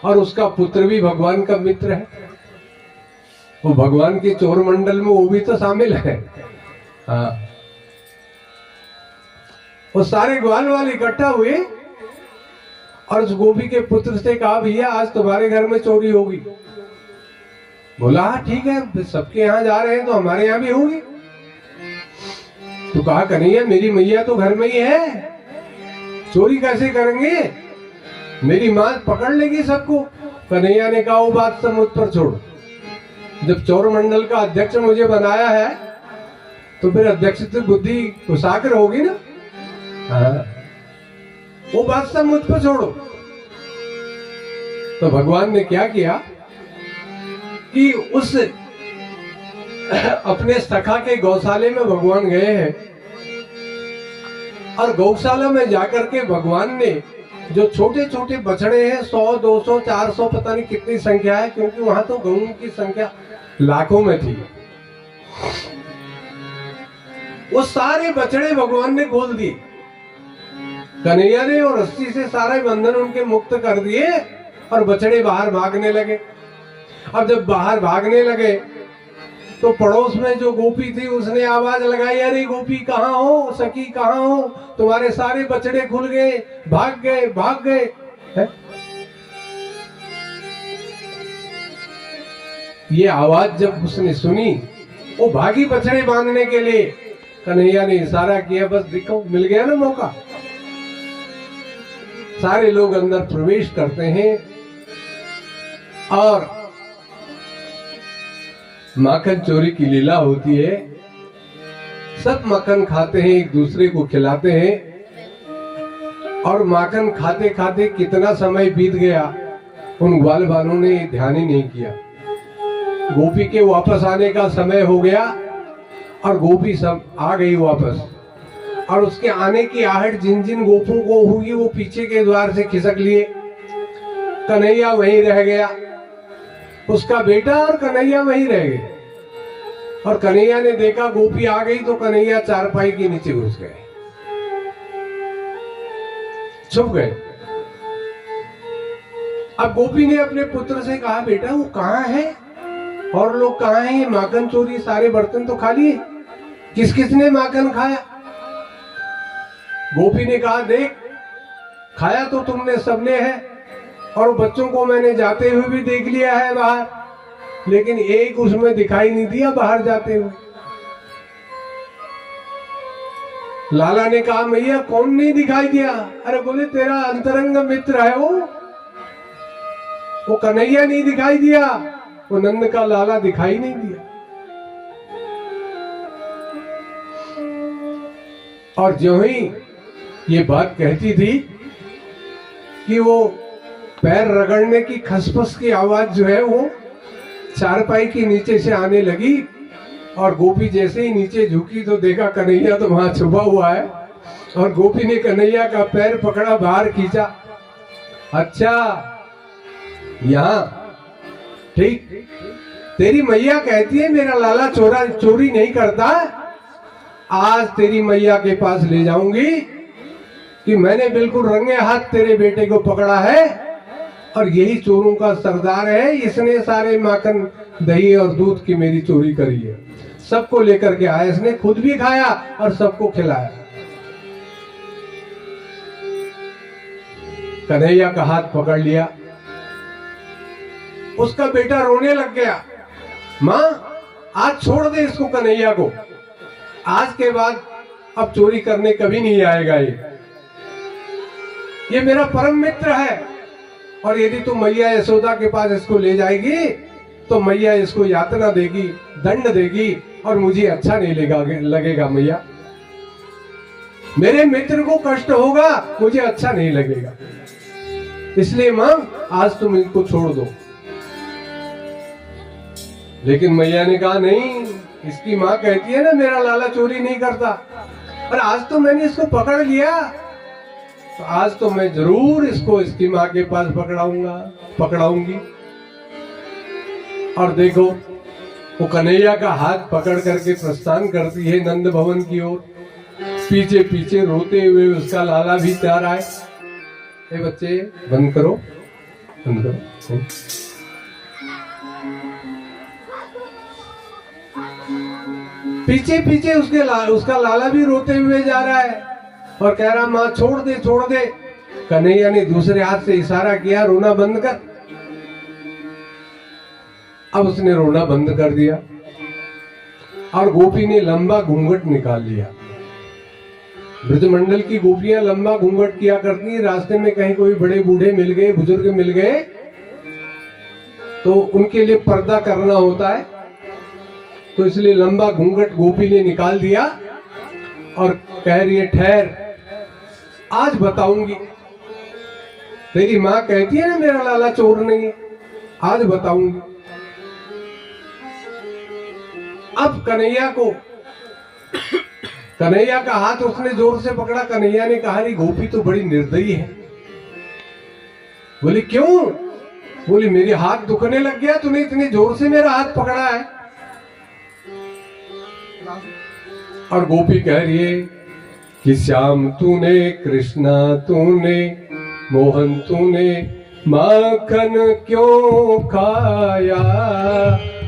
और उसका पुत्र भी भगवान का मित्र है, वो भगवान के चोर मंडल में वो भी तो शामिल है। हाँ, वो सारे ग्वाल वाले इकट्ठा हुए और उस गोपी के पुत्र से कहा, भैया आज तुम्हारे घर में चोरी होगी। बोला हाँ ठीक है, सबके यहाँ जा रहे हैं तो हमारे यहाँ भी होगी। तो कहा, कन्हैया मेरी मैया तो घर में ही है, चोरी कैसे करेंगे, मेरी मां पकड़ लेगी सबको। कन्हैया ने कहा, वो बात सब मुझ पर छोड़, जब चोर मंडल का अध्यक्ष मुझे बनाया है तो फिर अध्यक्ष की बुद्धि उसाकर होगी ना। हाँ, वो बात सब मुझ पर छोड़ो। तो भगवान ने क्या किया कि उस अपने सखा के गौशाले में भगवान गए हैं। और गौशाला में जाकर के भगवान ने जो छोटे छोटे बछड़े हैं, 100, 200, 400 पता नहीं कितनी संख्या है, क्योंकि वहां तो गऊ की संख्या लाखों में थी, वो सारे बछड़े भगवान ने खोल दिए कन्हैया ने, और रस्सी से सारे बंधन उनके मुक्त कर दिए और बछड़े बाहर भागने लगे। अब जब बाहर भागने लगे तो पड़ोस में जो गोपी थी उसने आवाज लगाई, अरे गोपी कहाँ हो, सखी कहाँ हो, तुम्हारे सारे बछड़े खुल गए, भाग गए भाग गए। ये आवाज जब उसने सुनी, वो भागी बछड़े बांधने के लिए। कन्हैया ने इशारा किया, बस देखो मिल गया ना मौका। सारे लोग अंदर प्रवेश करते हैं और माखन चोरी की लीला होती है। सब माखन खाते हैं, एक दूसरे को खिलाते हैं। और माखन खाते खाते कितना समय बीत गया उन ग्वाल बालों ने ध्यान ही नहीं किया। गोपी के वापस आने का समय हो गया और गोपी सब आ गई वापस। और उसके आने की आहट जिन जिन गोपों को हुई वो पीछे के द्वार से खिसक लिए। कन्हैया वहीं रह गया, उसका बेटा और कन्हैया वहीं रह गए। और कन्हैया ने देखा गोपी आ गई तो कन्हैया चारपाई के नीचे घुस गए, छुप गए। अब गोपी ने अपने पुत्र से कहा, बेटा वो कहाँ है और लोग कहाँ हैं, माखन चोरी सारे बर्तन तो खा लिए, किस किसने माखन खाया। गोपी ने कहा, देख खाया तो तुमने सबने है और बच्चों को मैंने जाते हुए भी देख लिया है बाहर, लेकिन एक उसमें दिखाई नहीं दिया बाहर जाते हुए। लाला ने कहा, मैया कौन नहीं दिखाई दिया। अरे बोले तेरा अंतरंग मित्र है वो, वो कन्हैया नहीं दिखाई दिया, वो नंद का लाला दिखाई नहीं दिया। और जो ही ये बात कहती थी कि वो पैर रगड़ने की खसपस की आवाज जो है वो चारपाई के नीचे से आने लगी, और गोपी जैसे ही नीचे झुकी तो देखा कन्हैया तो वहां छुपा हुआ है, और गोपी ने कन्हैया का पैर पकड़ा, बाहर खींचा। अच्छा यहाँ ठीक, तेरी मैया कहती है मेरा लाला चोरी नहीं करता। आज तेरी मैया के पास ले जाऊंगी कि मैंने बिल्कुल रंगे हाथ तेरे बेटे को पकड़ा है, और यही चोरों का सरदार है, इसने सारे माखन दही और दूध की मेरी चोरी करी है। सबको लेकर के आया, इसने खुद भी खाया और सबको खिलाया। कन्हैया का हाथ पकड़ लिया, उसका बेटा रोने लग गया, मां आज छोड़ दे इसको, कन्हैया को, आज के बाद अब चोरी करने कभी नहीं आएगा। ये मेरा परम मित्र है, और यदि तू मैया यशोदा के पास इसको ले जाएगी तो मैया इसको यातना देगी, दंड देगी, और मुझे अच्छा नहीं लगेगा मैया, मेरे मित्र को कष्ट होगा, मुझे अच्छा नहीं लगेगा, इसलिए मां आज तुम इनको छोड़ दो। लेकिन मैया ने कहा नहीं, इसकी मां कहती है ना मेरा लाला चोरी नहीं करता, और आज तो मैंने इसको पकड़ लिया, तो आज तो मैं जरूर इसको इसकी मां के पास पकड़ाऊंगी। और देखो वो कन्हैया का हाथ पकड़ करके प्रस्थान करती है नंद भवन की ओर, पीछे पीछे रोते हुए उसका लाला भी तैयार आए। ए बच्चे बंद करो, बंद करो। पीछे पीछे उसका लाला भी रोते हुए जा रहा है और कह रहा मां छोड़ दे छोड़ दे। कन्हैया ने दूसरे हाथ से इशारा किया रोना बंद कर। अब उसने रोना बंद कर दिया और गोपी ने लंबा घूंघट निकाल लिया। ब्रजमंडल की गोपियां लंबा घूंघट किया करती, रास्ते में कहीं कोई बड़े बूढ़े मिल गए, बुजुर्ग मिल गए तो उनके लिए पर्दा करना होता है, तो इसलिए लंबा घूंघट गोपी ने निकाल दिया और कह रही है ठहर, आज बताऊंगी। तेरी मां कहती है ना मेरा लाला चोर नहीं है, आज बताऊंगी। अब कन्हैया का हाथ उसने जोर से पकड़ा। कन्हैया ने कहा रे गोपी तो बड़ी निर्दयी है। बोली क्यों? बोली मेरे हाथ दुखने लग गया, तूने इतने जोर से मेरा हाथ पकड़ा है। और गोपी कह रही है कि श्याम तूने, कृष्णा तूने, मोहन तूने माखन क्यों खाया,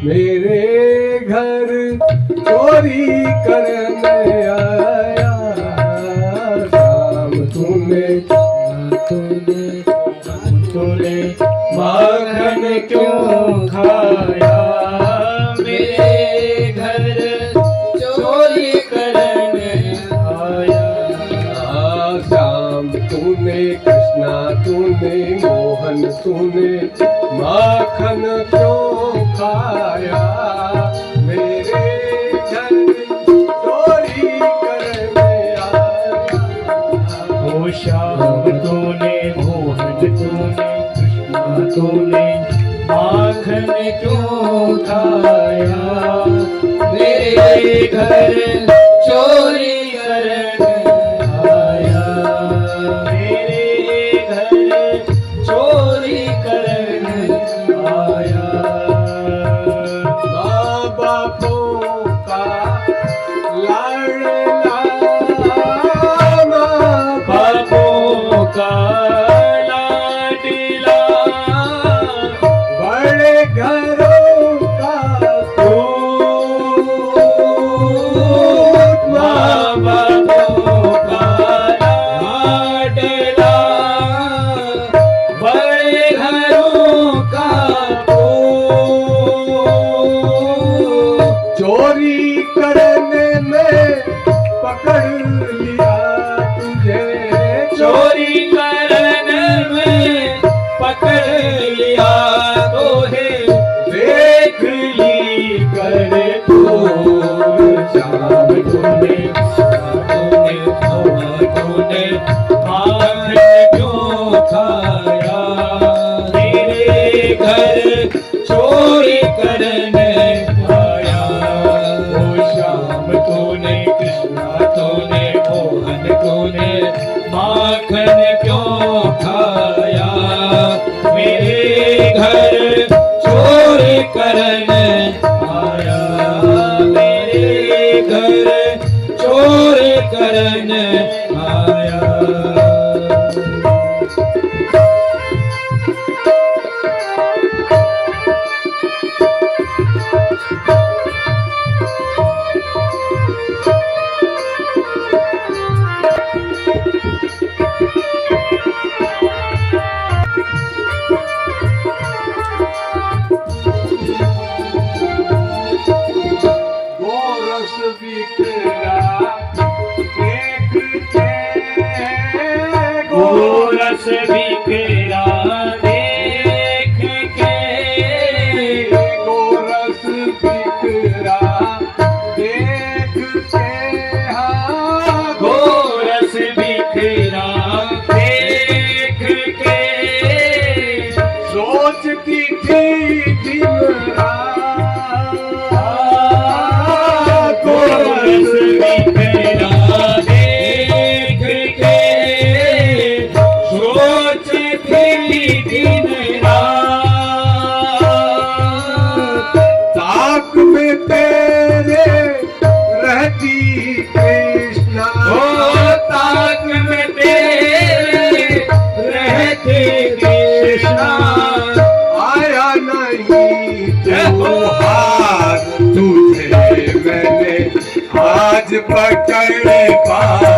मेरे घर चोरी करने आया। श्याम तूने माखन क्यों खाया, मेरे घर चोरी करने आया। श्याम तूने, कृष्णा तूने, मोहन तूने माखन क्यों खाया, मेरे घर चोरी करने आया। ओ श्याम तूने, मोहन तूने, कृष्णा तूने माखन क्यों खाया, मेरे घर चोरी करने आया। मेरे घर चोरी करने आया। माँ बापों का लाडला, माँ बापों का लाडला, बड़े घरों का तू, माँ करन आया। गोरस बिखरा देखते, गोरस बिखरा देख के, गोरस बिखरा देखते, हाँ गोरस बिखरा देख के, सोचती थी दिन रात, गोरस बिखरा देख के, सोचती दिन रात। ताक में तेरे रहती कृष्णा, ओ ताक में तेरे रहते कृष्णा, आया नहीं त्योहार तुझे मैंने आज पकड़ पाया।